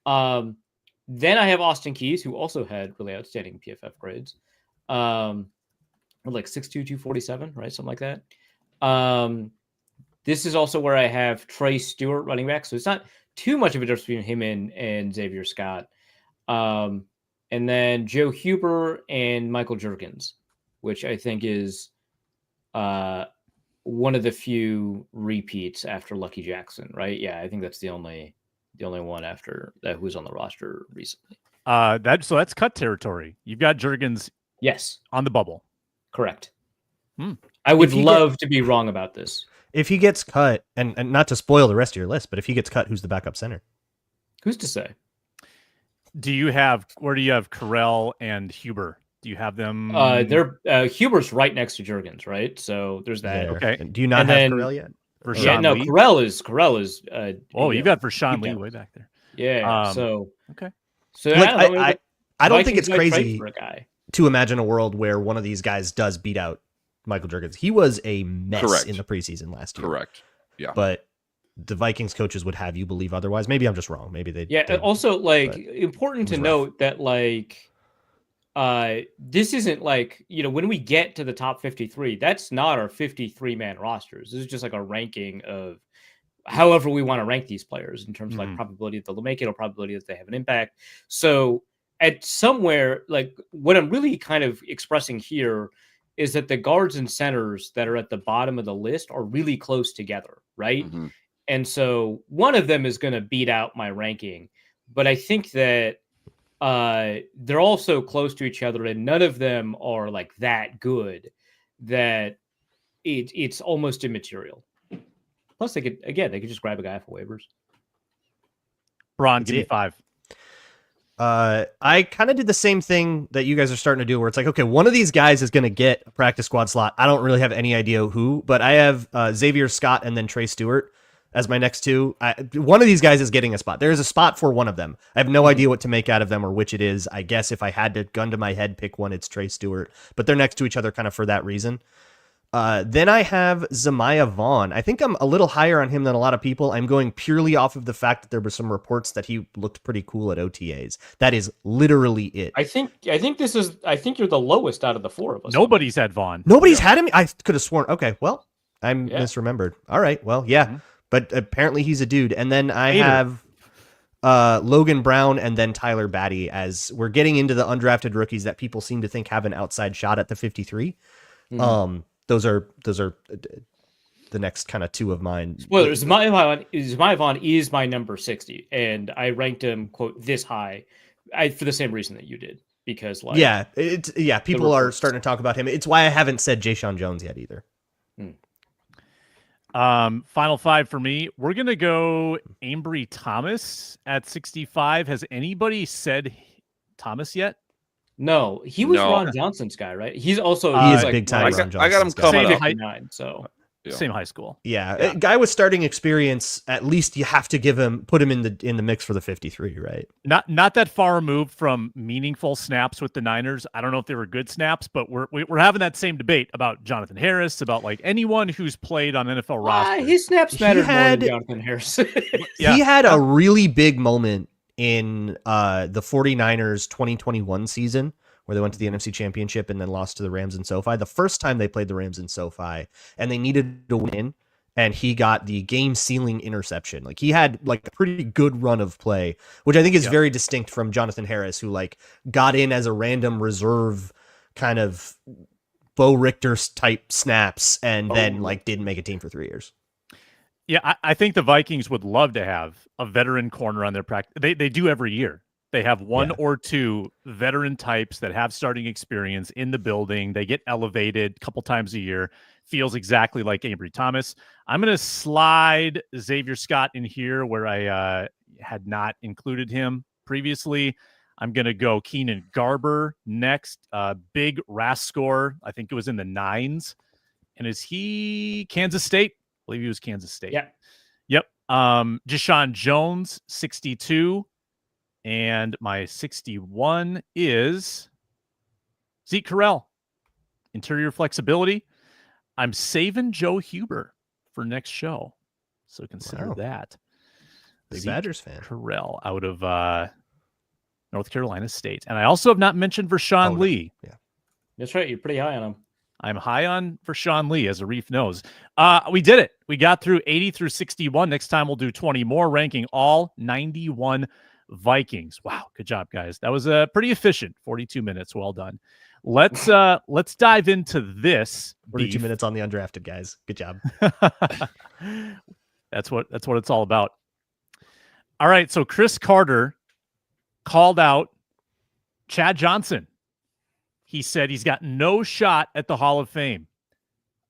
Then I have Austin Keys, who also had really outstanding PFF grades. Like 6'2", 247, right? Something like that. This is also where I have Trey Stewart running back. So it's not too much of a difference between him and Xavier Scott. And then Joe Huber and Michael Jurgens, which I think is one of the few repeats after Lucky Jackson, right? Yeah, I think that's the only one after that who's on the roster recently. That's cut territory. You've got Jurgens, yes, on the bubble. Correct. I would If he love to be wrong about this. If he gets cut, and not to spoil the rest of your list, but if he gets cut, who's the backup center? Who's to say? Where do you have Carell and Huber? Do you have them? They're Huber's right next to Jurgens, right? So there's that. There. Okay. And do you not have Carell yet? Rashawn Lee? Carell is. You got Rashawn Lee way back there. Yeah. Okay. So Look, I don't know, I don't think it's Vikings might trade crazy for a guy. to imagine a world where one of these guys does beat out Michael Jurgens. He was a mess in the preseason last year. Correct. Yeah. But the Vikings coaches would have you believe otherwise. Maybe I'm just wrong. Maybe they. Yeah. didn't, Also, important to note that this isn't when we get to the top 53, that's not our 53-man rosters. This is just like a ranking of however we want to rank these players in terms of probability that they'll make it or probability that they have an impact. So at somewhere, what I'm really kind of expressing here is that the guards and centers that are at the bottom of the list are really close together, right? Mm-hmm. And so one of them is going to beat out my ranking, but I think that they're all so close to each other and none of them are that good that it's almost immaterial. Plus they could just grab a guy for waivers. Braun, give me 5. I kind of did the same thing that you guys are starting to do, where it's like, okay, one of these guys is going to get a practice squad slot. I don't really have any idea who, but I have Xavier Scott and then Trey Stewart as my next 2. One of these guys is getting a spot. There is a spot for one of them. I have no idea what to make out of them or which it is. I guess if I had to gun to my head pick one, it's Trey Stewart, but they're next to each other kind of for that reason. Then I have Zamiah Vaughn. I think I'm a little higher on him than a lot of people. I'm going purely off of the fact that there were some reports that he looked pretty cool at OTAs. That is literally it. I think you're the lowest out of the four of us. Nobody's had Vaughn. Nobody's had him. I could have sworn. Okay, well, I'm misremembered. All right, well, yeah, Mm-hmm. but apparently he's a dude. And then I have Logan Braun and then Tyler Batty, as we're getting into the undrafted rookies that people seem to think have an outside shot at the 53. Mm-hmm. Those are the next kind of two of mine. Well, Zamiah Vaughn is my number 60, and I ranked him quote this high, for the same reason that you did, because people are starting to talk about him. It's why I haven't said Jay Sean Jones yet either. Final five for me. We're gonna go Ambry Thomas at 65. Has anybody said Thomas yet? No, he was No. Ron Johnson's guy, right? He's also He is like big time. my- Ron Johnson's I got him guy. coming up. 59, so Yeah. Same high school. Yeah, a guy with starting experience. At least you have to put him in the mix for the 53, right? Not that far removed from meaningful snaps with the Niners. I don't know if they were good snaps, but we're having that same debate about Jonathan Harris, about like anyone who's played on NFL rosters. his snaps mattered more had- than Jonathan Harris. Yeah. He had a really big moment in the 49ers 2021 season where they went to the NFC Championship and then lost to the Rams in SoFi. The first time they played the Rams in SoFi, and they needed to win, and he got the game-sealing interception. Like, he had like a pretty good run of play, which I think is very distinct from Jonathan Harris, who like got in as a random reserve kind of Bo Richter type snaps and then like didn't make a team for 3 years. Yeah, I think the Vikings would love to have a veteran corner on their practice. They do every year. They have one or two veteran types that have starting experience in the building. They get elevated a couple times a year. Feels exactly like Ambry Thomas. I'm going to slide Xavier Scott in here where I had not included him previously. I'm going to go Keenan Garber next. Big RAS score. I think it was in the 9s. And is he Kansas State? I believe he was Kansas State. Yeah. Yep. Deshaun Jones, 62. And my 61 is Zeke Correll. Interior flexibility. I'm saving Joe Huber for next show. So consider that. Big Zeke Badgers fan. Correll out of North Carolina State. And I also have not mentioned Vershawn Lee. Yeah. That's right. You're pretty high on him. I'm high on Vershawn Lee, as Arif knows. We did it. We got through 80 through 61. Next time we'll do 20 more, ranking all 91 Vikings. Wow, good job, guys. That was pretty efficient. 42 minutes. Well done. Let's dive into this. 42 minutes on the undrafted guys. Good job. That's what it's all about. All right, so Cris Carter called out Chad Johnson. He said he's got no shot at the Hall of Fame.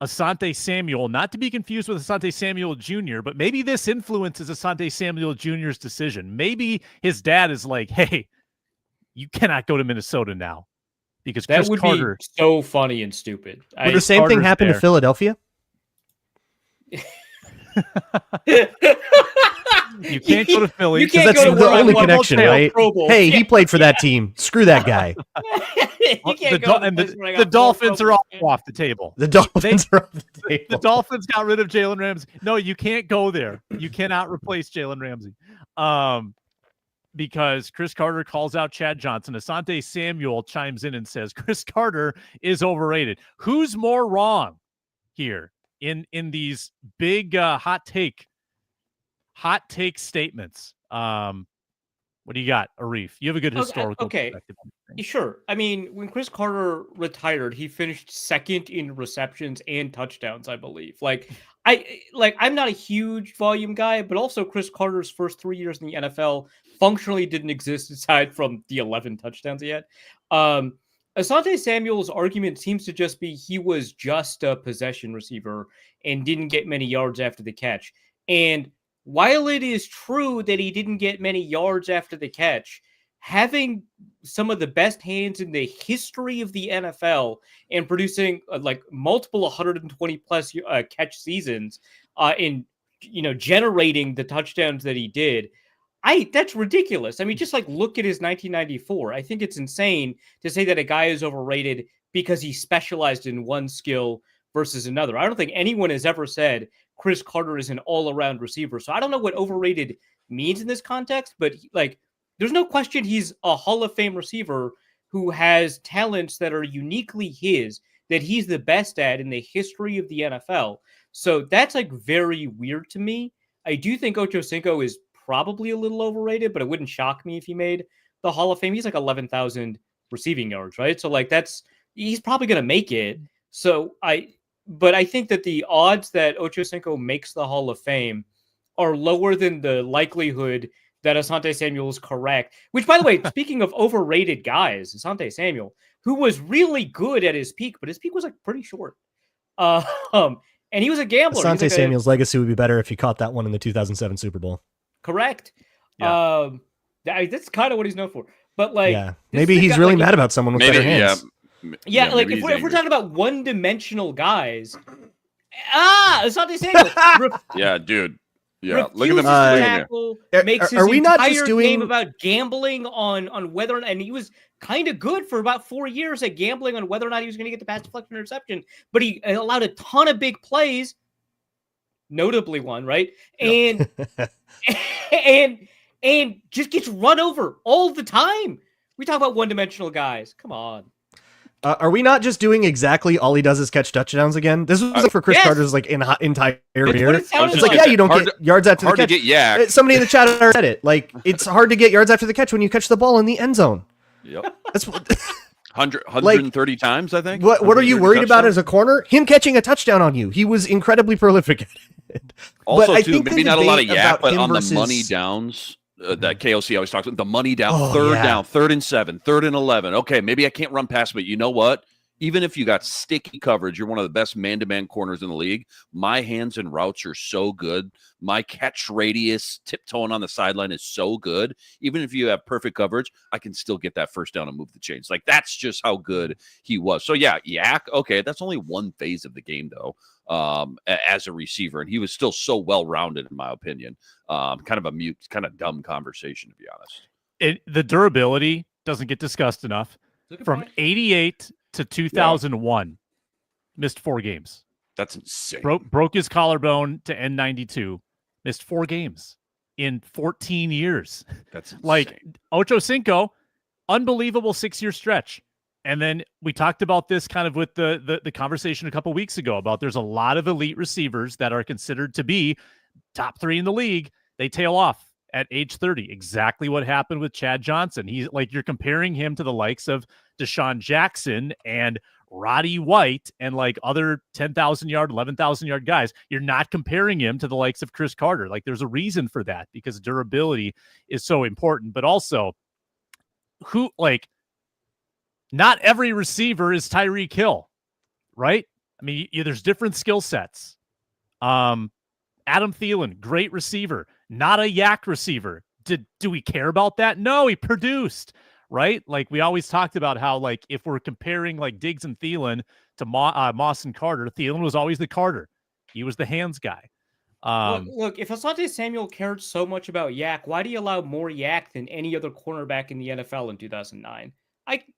Asante Samuel, not to be confused with Asante Samuel Jr., but maybe this influences Asante Samuel Jr.'s decision. Maybe his dad is like, hey, you cannot go to Minnesota now. Because That Cris would Carter, be so funny and stupid. Would the same thing Carter's happen there. to Philadelphia? You can't go to Philly. You can't That's go to the where I only won connection, multiple right? Pro Bowls. Hey, he played for that team. Screw that guy. You can't go to the place where I got The 4 Dolphins Pro are Bowls. off the table. The Dolphins are off the table. The Dolphins got rid of Jalen Ramsey. No, you can't go there. You cannot replace Jalen Ramsey. Because Cris Carter calls out Chad Johnson. Asante Samuel chimes in and says Cris Carter is overrated. Who's more wrong here in these big hot take statements? What do you got, Arif? You have a good historical perspective. Sure. I mean, when Cris Carter retired, he finished second in receptions and touchdowns, I believe. I'm not a huge volume guy, but also Cris Carter's first 3 years in the NFL functionally didn't exist aside from the 11 touchdowns he had. Asante Samuel's argument seems to just be he was just a possession receiver and didn't get many yards after the catch. And while it is true that he didn't get many yards after the catch, having some of the best hands in the history of the NFL and producing multiple 120 plus catch seasons in generating the touchdowns that he did, that's ridiculous. I mean, just look at his 1994. I think it's insane to say that a guy is overrated because he specialized in one skill versus another. I don't think anyone has ever said Cris Carter is an all-around receiver. So I don't know what overrated means in this context, but like, there's no question he's a Hall of Fame receiver who has talents that are uniquely his, that he's the best at in the history of the NFL. So that's like very weird to me. I do think Ocho Cinco is probably a little overrated, but it wouldn't shock me if he made the Hall of Fame. He's like 11,000 receiving yards, right? So like he's probably going to make it. But I think that the odds that Ocho Cinco makes the Hall of Fame are lower than the likelihood that Asante Samuel is correct. Which, by the way, speaking of overrated guys, Asante Samuel, who was really good at his peak, but his peak was like pretty short. And he was a gambler. Asante Samuel's legacy would be better if he caught that one in the 2007 Super Bowl. Correct. Yeah. That's kind of what he's known for. But like, yeah, maybe he's really mad about someone with better hands. Yeah, like if we're talking about one-dimensional guys, Asante Samuel. Yeah, dude. Yeah, look at the tackle. Makes his entire game about gambling on whether, and he was kind of good for about 4 years at gambling on whether or not he was going to get the pass deflection interception, but he allowed a ton of big plays, notably one, right? And and just gets run over all the time. We talk about one-dimensional guys. Come on. Are we not just doing exactly all he does is catch touchdowns again? This was like for Cris Carter's like entire career. It's like, yeah, you don't get yards after the catch. To get Somebody in the chat said it. Like, it's hard to get yards after the catch when you catch the ball in the end zone. Yep. That's what 130 times, I think. What are you worried about as a corner? Him catching a touchdown on you. He was incredibly prolific at it. Also, but too, maybe not a lot of yak, but on versus... the money downs. That KOC always talks about the money down, third and 7, 3rd and 11. Okay, maybe I can't run past, but you know what? Even if you got sticky coverage, you're one of the best man-to-man corners in the league. My hands and routes are so good. My catch radius, tiptoeing on the sideline is so good. Even if you have perfect coverage, I can still get that first down and move the chains. Like, that's just how good he was. So, yeah, yak, okay, that's only one phase of the game, though, as a receiver. And he was still so well-rounded, in my opinion. Kind of a mute, kind of dumb conversation, to be honest. The durability doesn't get discussed enough. From 88 to 2001, missed 4 games. That's insane. Broke his collarbone to N92. Missed 4 games in 14 years. That's insane. Like Ocho Cinco, unbelievable 6-year stretch. And then we talked about this kind of with the conversation a couple weeks ago about there's a lot of elite receivers that are considered to be top 3 in the league. They tail off at age 30. Exactly what happened with Chad Johnson. He's like, you're comparing him to the likes of Deshaun Jackson and Roddy White and like other 10,000 yard, 11,000 yard guys. You're not comparing him to the likes of Cris Carter. Like, there's a reason for that because durability is so important, but also not every receiver is Tyreek Hill, right? I mean, there's different skill sets. Adam Thielen, great receiver, not a yak receiver. Do we care about that? No, he produced, right? Like, we always talked about how, like, if we're comparing like Diggs and Thielen to Moss and Carter, Thielen was always the Carter. He was the hands guy. Look, if Asante Samuel cared so much about yak, why do you allow more yak than any other cornerback in the NFL in 2009?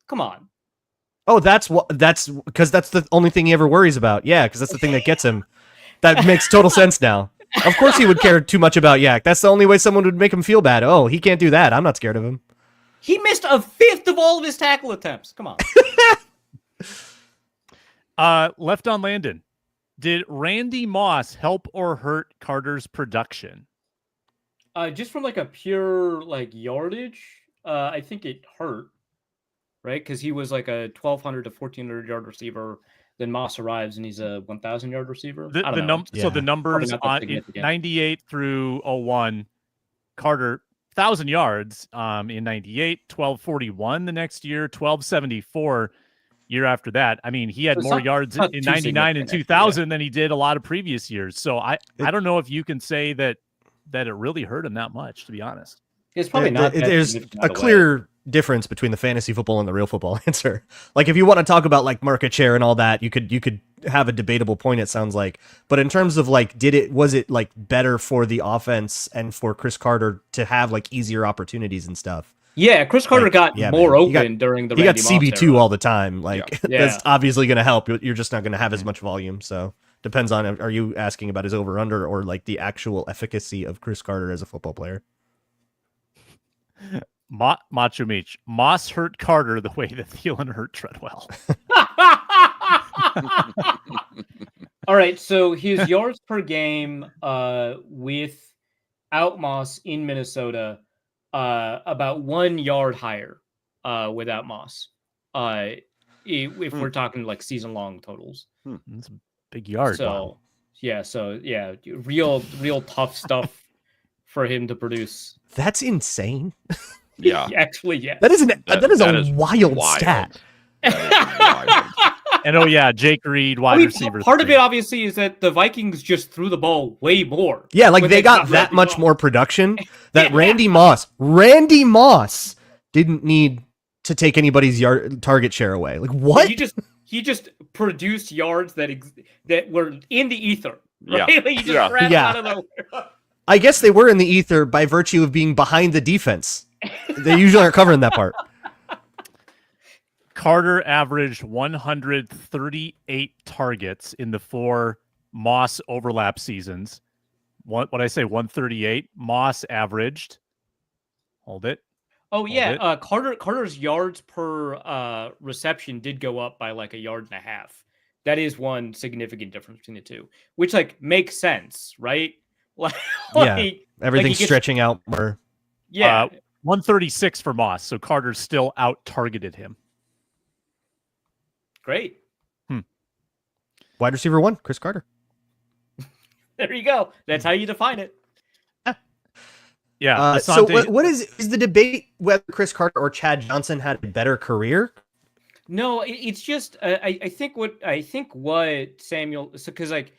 Come on. Oh, that's because that's the only thing he ever worries about. Yeah, because that's the thing that gets him. That makes total sense now. Of course he would care too much about yak. That's the only way someone would make him feel bad. Oh, he can't do that. I'm not scared of him. He missed a 5th of all of his tackle attempts. Come on. Left on Landon. Did Randy Moss help or hurt Carter's production? Just from like a pure like yardage, I think it hurt, right? Because he was like a 1,200 to 1,400 yard receiver. Then Moss arrives and he's a 1,000 yard receiver. So the numbers on 98 through 01, Carter 1,000 yards in 98, 1,241 the next year, 1,274 year after that. I mean, he had more yards in 99 and 2000 than he did a lot of previous years. So I don't know if you can say that it really hurt him that much, to be honest. It's probably not. There's a clear difference between the fantasy football and the real football answer. Like, if you want to talk about like market share and all that, you could have a debatable point, it sounds like. But in terms of like, was it like better for the offense and for Cris Carter to have like easier opportunities and stuff? Yeah, Cris Carter got more man. open during the he got Randy Moss CB2 era. all the time. Like Yeah. that's obviously going to help. You're just not going to have as much volume. So depends on, are you asking about his over under or like the actual efficacy of Cris Carter as a football player? Macho Meach. Moss hurt Carter the way that Thielen hurt Treadwell. All right, so his yards per game without Moss in Minnesota, about 1 yard higher without Moss. If we're talking like season long totals. That's a big yard. So real tough stuff for him to produce. That's insane. Yeah. Actually, yeah. That is That a is wild stat. And Jake Reed, wide receiver. Part of it obviously is that the Vikings just threw the ball way more. Yeah, like when they got that much Moss. more production that Randy Moss didn't need to take anybody's target share away. Like what? He just produced yards that were in the ether. Right? Yeah. Like, he just grabbed out of nowhere. I guess they were in the ether by virtue of being behind the defense. They usually aren't covering that part. Carter averaged 138 targets in the 4 Moss overlap seasons. What I say, 138? Moss averaged. Hold it. Oh yeah, Carter's yards per reception did go up by like 1.5 yards. That is one significant difference between the two, which like makes sense, right? Everything's stretching out more. Yeah, 136 for Moss, so Carter still out targeted him. Great. Wide receiver 1, Cris Carter. There you go. That's how you define it. Yeah. So what is the debate whether Cris Carter or Chad Johnson had a better career? No, it's just I think what Samuel, because like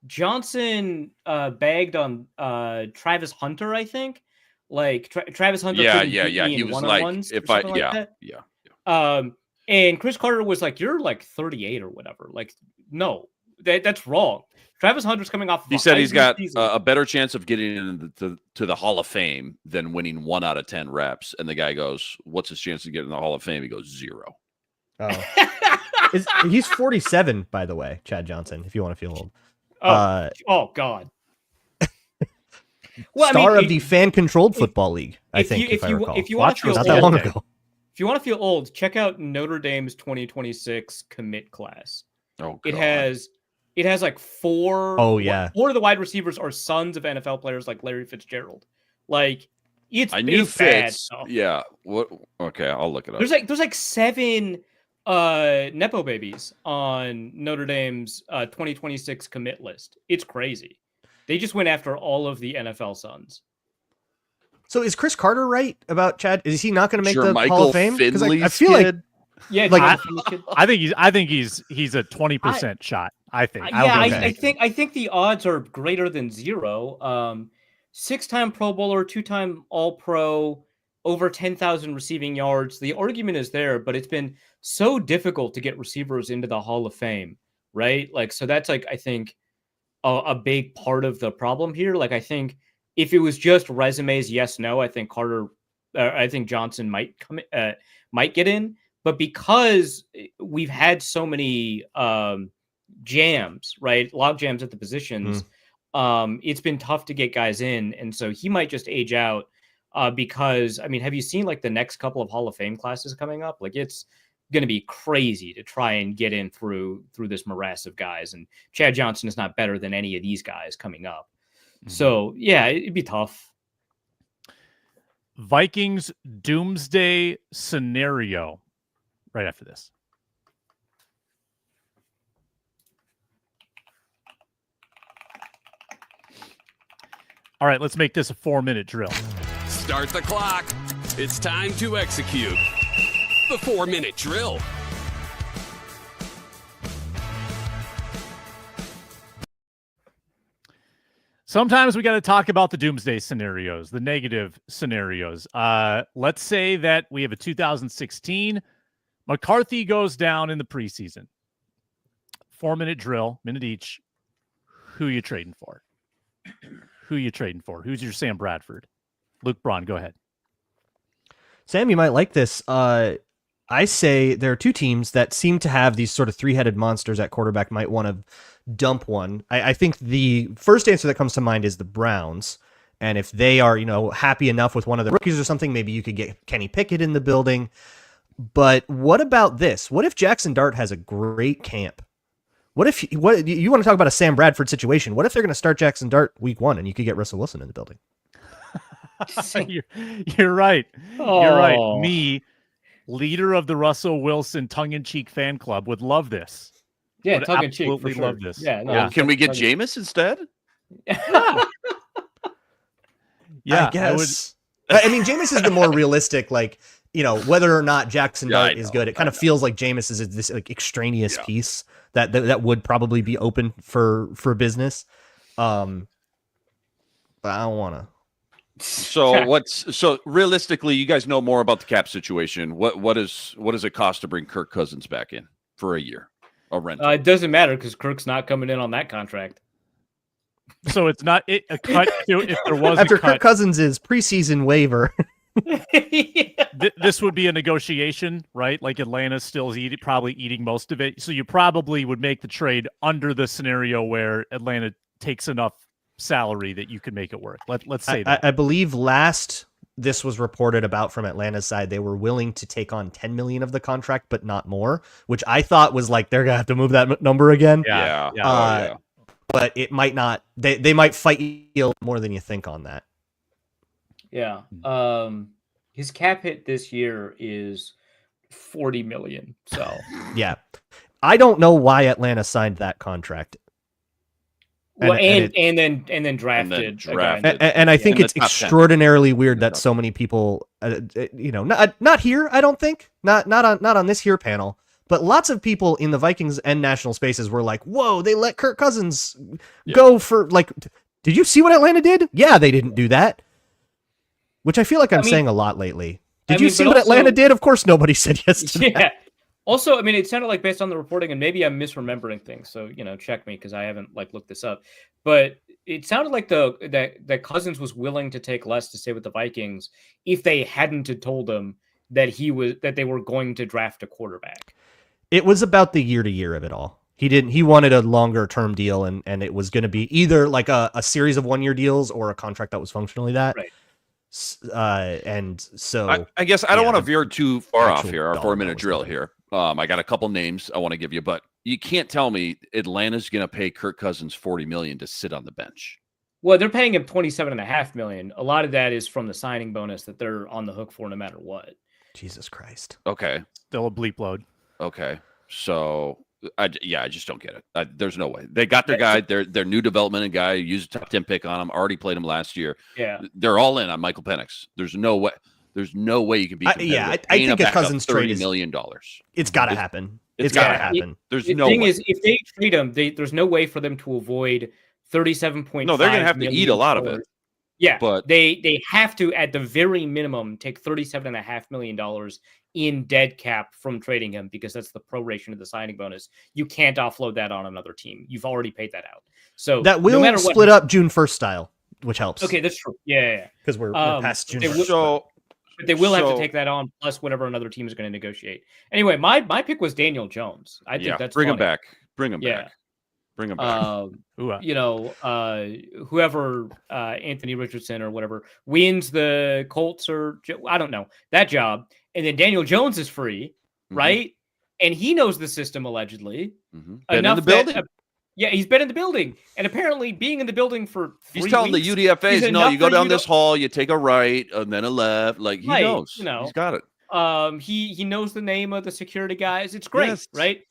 Johnson bagged on Travis Hunter, I think. Like Travis Hunter. Yeah. He was like, and Cris Carter was like, "You're like 38 or whatever." Like, no, that's wrong. Travis Hunter's coming off. He said he's got a better chance of getting into the Hall of Fame than winning 1 out of 10 reps. And the guy goes, "What's his chance of getting in the Hall of Fame?" He goes, 0. Oh, he's 47, by the way, Chad Johnson. If you want to feel old. Oh God. Well, Star of the fan-controlled football league, I think, if I recall. If you want to feel not that long ago. If you want to feel old, check out Notre Dame's 2026 commit class. Oh, God. It has like 4. Oh yeah. 4 of the wide receivers are sons of NFL players like Larry Fitzgerald. Like I knew Fitz. bad. Yeah. What? Okay, I'll look it up. There's like 7 nepo babies on Notre Dame's 2026 commit list. It's crazy. They just went after all of the NFL sons. So is Cris Carter right about Chad? Is he not going to make the Michael Hall of Fame? Because I feel kid? like I think he's a 20% shot. I think. I think the odds are greater than 0. 6-time Pro Bowler, 2-time All Pro, over 10,000 receiving yards. The argument is there, but it's been so difficult to get receivers into the Hall of Fame, right? Like, so that's like, I think a big part of the problem here. Like, I think if it was just resumes, yes, no, I think Johnson might get in, but because we've had so many jams, right? Log jams at the positions. It's been tough to get guys in. And so he might just age out because, I mean, have you seen like the next couple of Hall of Fame classes coming up? Like it's going to be crazy to try and get in through this morass of guys. And Chad Johnson is not better than any of these guys coming up. So yeah, it'd be tough. Vikings doomsday scenario right after this. All right, let's make this a 4-minute drill. Start the clock. It's time to execute the 4-minute drill. Sometimes we got to talk about the doomsday scenarios, the negative scenarios. Let's say that we have a 2016. McCarthy goes down in the preseason. 4-minute drill, minute each. Who you trading for? Who you trading for? Who's your Sam Bradford? Luke Braun, go ahead. Sam, you might like this. I say there are two teams that seem to have these sort of three-headed monsters at quarterback might want to dump one. I think the first answer that comes to mind is the Browns. And if they are, happy enough with one of the rookies or something, maybe you could get Kenny Pickett in the building. But what about this? What if Jackson Dart has a great camp? What you want to talk about a Sam Bradford situation? What if they're going to start Jackson Dart week 1 and you could get Russell Wilson in the building? You're right. Oh. You're right. Me, leader of the Russell Wilson tongue-in-cheek fan club, would love this. Yeah, Would tongue-in-cheek. absolutely For sure. love this. Yeah. No, Yeah. Can we get Jameis instead? Yeah, I guess. I mean, Jameis is the more realistic, whether or not Jackson Dart is good. It kind of feels like Jameis is this extraneous piece that would probably be open for business. But I don't want to. So realistically, you guys know more about the cap situation. What does it cost to bring Kirk Cousins back in for a year? A rent? It doesn't matter because Kirk's not coming in on that contract. So it's not a cut if there was After a cut. Kirk Cousins' preseason waiver. This would be a negotiation, right? Like Atlanta's still probably eating most of it. So you probably would make the trade under the scenario where Atlanta takes enough salary that you could make it work. Let's say that. I believe this was reported about from Atlanta's side. They were willing to take on $10 million of the contract, but not more, which I thought was like, they're going to have to move that number again. Yeah. But it might not. They might fight you more than you think on that. Yeah. His cap hit this year is $40 million. So yeah, I don't know why Atlanta signed that contract. Well, and then drafted. And I think it's extraordinarily weird that so many people, not here. I don't think not on this here panel. But lots of people in the Vikings and national spaces were like, whoa, they let Kirk Cousins go for, did you see what Atlanta did? Yeah, they didn't do that. Which I feel like I'm saying a lot lately. Did you see what Atlanta did? Of course nobody said yes to that. Yeah. Also, it sounded like based on the reporting, and maybe I'm misremembering things, so, check me because I haven't, looked this up. But it sounded like that Cousins was willing to take less to stay with the Vikings if they hadn't have told him that they were going to draft a quarterback. It was about the year-to-year of it all. He wanted a longer-term deal, and it was going to be either like a series of one-year deals or a contract that was functionally that. Right. And so... I guess I don't want to veer too far off here, our 4-minute drill here. I got a couple names I want to give you, but you can't tell me Atlanta's going to pay Kirk Cousins $40 million to sit on the bench. Well, they're paying him $27.5 million. A lot of that is from the signing bonus that they're on the hook for no matter what. Jesus Christ. Okay. Still a bleep load. Okay. So, I just don't get it. There's no way. They got their guy, their new development guy, used a top 10 pick on him, already played him last year. Yeah. They're all in on Michael Penix. There's no way you can be competitive. I think a Cousins trade $30 million. It's got to happen. It's got to happen. The thing is, if they trade him, there's no way for them to avoid 37.5. No, they're going to have to eat a lot of it. Yeah, but they have to, at the very minimum, take $37.5 million in dead cap from trading him because that's the proration of the signing bonus. You can't offload that on another team. You've already paid that out. So that will split up June 1st style, which helps. Okay, that's true. Yeah. Because we're past June 1st. But they will have to take that on, plus whatever another team is going to negotiate. Anyway, my pick was Daniel Jones. I think that's bring funny. him back. Bring him back. Bring him back. Whoever Anthony Richardson or whatever wins the Colts or I don't know that job, and then Daniel Jones is free, right? And he knows the system allegedly. Been in the building. He's been in the building, and apparently being in the building for 3 he's telling weeks, the UDFAs, no, you go down this hall, you take a right and then a left. Like he knows, he's got it. He knows the name of the security guys. It's great, right?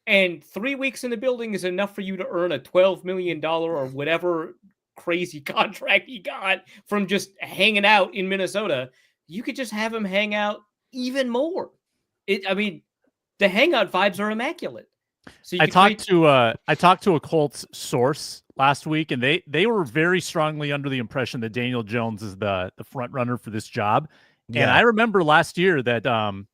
And 3 weeks in the building is enough for you to earn a $12 million or whatever crazy contract he got from just hanging out in Minnesota. You could just have him hang out even more. The hangout vibes are immaculate. So I talked to a Colts source last week, and they were very strongly under the impression that Daniel Jones is the front runner for this job. Yeah. And I remember last year that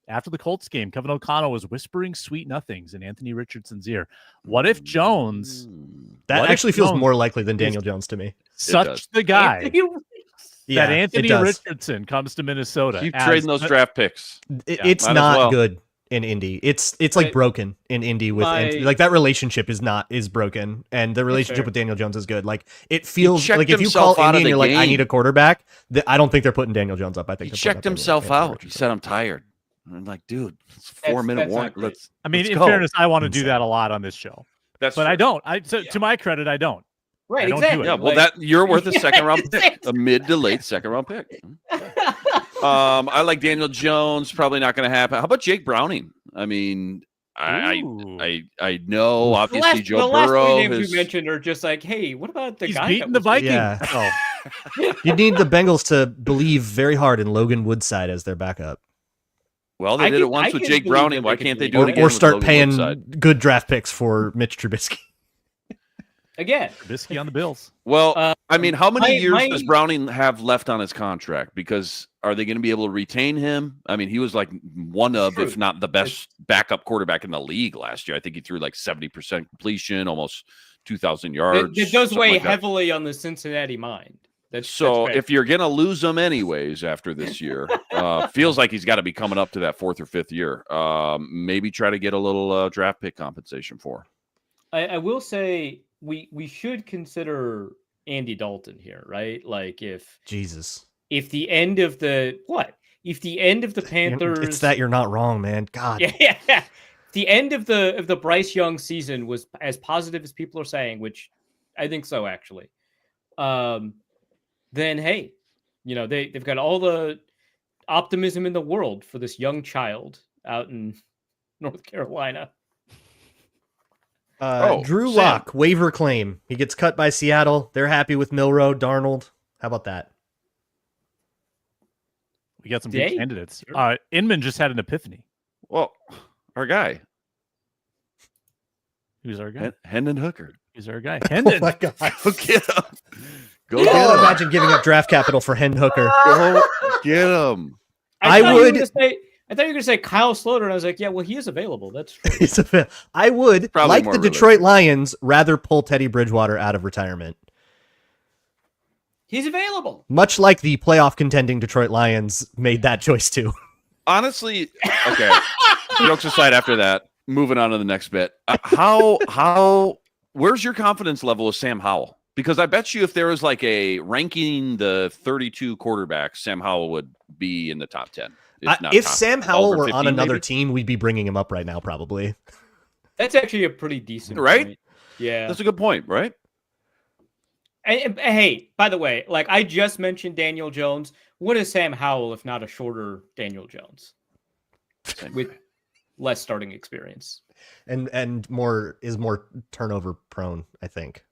after the Colts game, Kevin O'Connell was whispering sweet nothings in Anthony Richardson's ear. What if Jones? That actually feels more likely than Daniel Jones to me. Such the guy. that Anthony it does. Richardson comes to Minnesota. Keep trading those draft picks. It's might as not well. good in Indy. It's like broken in Indy with like that relationship is broken, and the relationship with Daniel Jones is good. Like it feels like if you call Indy and you're like, I need a quarterback, I don't think they're putting Daniel Jones up. I think he checked himself out. He said, I'm tired. I'm like, dude, it's 4-minute warning. In fairness, I want to do that a lot on this show. But I don't. To my credit, I don't. Right, I don't exactly. do it. Yeah, well, you're worth a second round pick, a mid to late second round pick. I like Daniel Jones. Probably not going to happen. How about Jake Browning? I mean, I know obviously Joe Burrow. The last names you mentioned are just like, hey, what about the guy beating the Vikings? Yeah. You need the Bengals to believe very hard in Logan Woodside as their backup. Well, they did it once with Jake Browning. Why can't they do it again? Or start with paying Woodside? good draft picks for Mitch Trubisky. Again, Trubisky on the Bills. Well, I mean, how many years does Browning have left on his contract? Because are they going to be able to retain him? I mean, he was like one of, if not the best backup quarterback in the league last year. I think he threw like 70% completion, almost 2,000 yards. It does weigh heavily on the Cincinnati mind. So if you're going to lose him anyways after this year, feels like he's got to be coming up to that 4th or 5th year. Maybe try to get a little draft pick compensation for. I will say we should consider Andy Dalton here, right? Like if the end of the Panthers, it's that you're not wrong, man. God, yeah. The end of the Bryce Young season was as positive as people are saying, which I think so actually. Then hey, they've got all the optimism in the world for this young child out in North Carolina. Drew Lock waiver claim. He gets cut by Seattle. They're happy with Milroe, Darnold. How about that? We got some good candidates. Sure. Inman just had an epiphany. Well, our guy. Who's our guy? Hendon Hooker. Who's our guy? Hendon. Oh my God. Go get him. Go get him. Imagine giving up draft capital for Hendon Hooker. Go get him. I thought you were going to say Kyle Sloter, and I was like, yeah, well, he is available. That's true. I would, probably like the Detroit Lions, rather pull Teddy Bridgewater out of retirement. He's available. Much like the playoff contending Detroit Lions made that choice too. Honestly, okay. Jokes aside after that, moving on to the next bit. Where's your confidence level with Sam Howell? Because I bet you if there was like a ranking the 32 quarterbacks, Sam Howell would be in the top 10. If Sam Howell were 15, on another maybe? team, we'd be bringing him up right now, probably. That's actually a pretty decent right? point. Yeah. That's a good point, right? And hey, by the way, like I just mentioned Daniel Jones. What is Sam Howell if not a shorter Daniel Jones? With less starting experience. And more turnover prone, I think.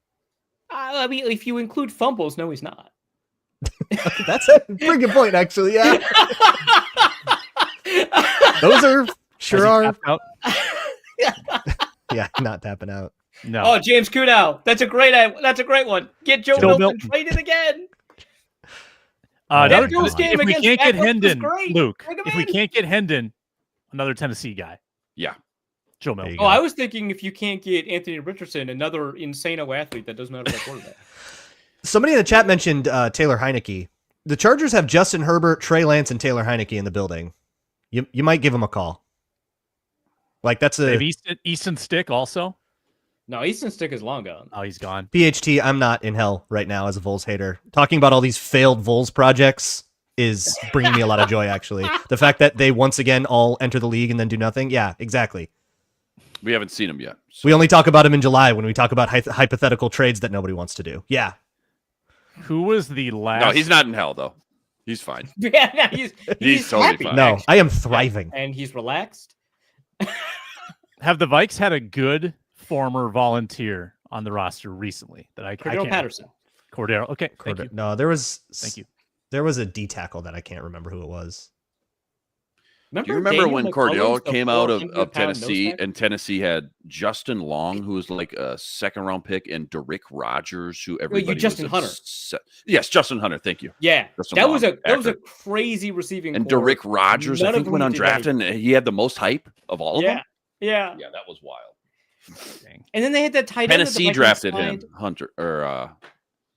I mean, if you include fumbles, no, he's not. That's a pretty good point, actually. Yeah. Those are out? Yeah, not tapping out. No. Oh, James Kudow. That's a great one. Get Joe Milton traded again. If game we against can't get Jacksonville was Hendon, great. Luke, Bring him if we in. can't get Hendon, another Tennessee guy. Yeah. Joe Milton. I was thinking if you can't get Anthony Richardson, another insano athlete that doesn't know how to play quarterback. Somebody in the chat mentioned Taylor Heineke. The Chargers have Justin Herbert, Trey Lance, and Taylor Heineke in the building. You might give him a call. Like that's a Easton Stick also. No, Easton Stick is long gone. Oh, he's gone. PHT, I'm not in hell right now as a Vols hater. Talking about all these failed Vols projects is bringing me a lot of joy, actually. The fact that they once again all enter the league and then do nothing. Yeah, exactly. We haven't seen him yet. So. We only talk about him in July when we talk about hypothetical trades that nobody wants to do. Yeah. Who was the last? No, he's not in hell, though. He's fine. Yeah, he's totally happy. fine. No, I am thriving. And he's relaxed. Have the Vikes had a good former volunteer on the roster recently that I Cordero Patterson. Cordero. Okay. Thank you. No, there was. Thank you. There was a D tackle that I can't remember who it was. Do you remember when Cordell came out of Tennessee and Tennessee had Justin Long, who was like a second-round pick, and Derrick Rogers, who everybody Justin Hunter. Yes, Justin Hunter. Thank you. Yeah, Justin that Long, was a crazy receiving. And Derrick Rogers, I think, went undrafted, and he had the most hype of all of them. Yeah, that was wild. And then they had that tight end. Tennessee drafted him, Hunter, or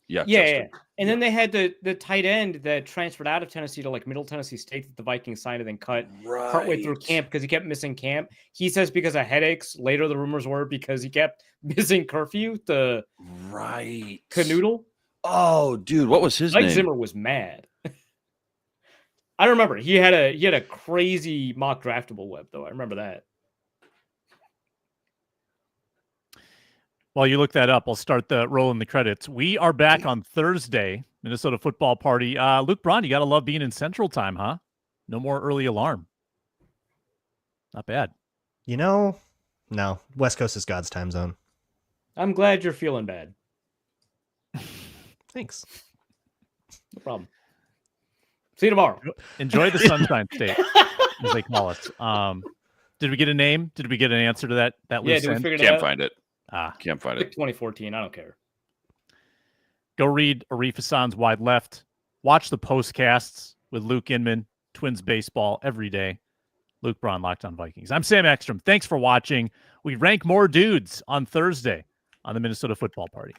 yeah. And then they had the tight end that transferred out of Tennessee to like Middle Tennessee State that the Vikings signed and then cut partway through camp because he kept missing camp. He says because of headaches. Later, the rumors were because he kept missing curfew. The Canoodle. Oh, dude, what was his Mike name? Zimmer was mad. I remember he had a crazy mock draftable web though. I remember that. While you look that up, I'll start rolling the credits. We are back on Thursday, Minnesota football party. Luke Braun, you got to love being in Central Time, huh? No more early alarm. Not bad. No. West Coast is God's time zone. I'm glad you're feeling bad. Thanks. No problem. See you tomorrow. Enjoy the Sunshine State, as they call it. Did we get a name? Did we get an answer to that Yeah, loose did we end? figure it Can't out? find it. Can't find it. 2014. I don't care. Go read Arif Hasan's Wide Left. Watch the postcasts with Luke Inman, Twins baseball every day. Luke Braun, Locked On Vikings. I'm Sam Ekstrom. Thanks for watching. We rank more dudes on Thursday on the Minnesota Football Party.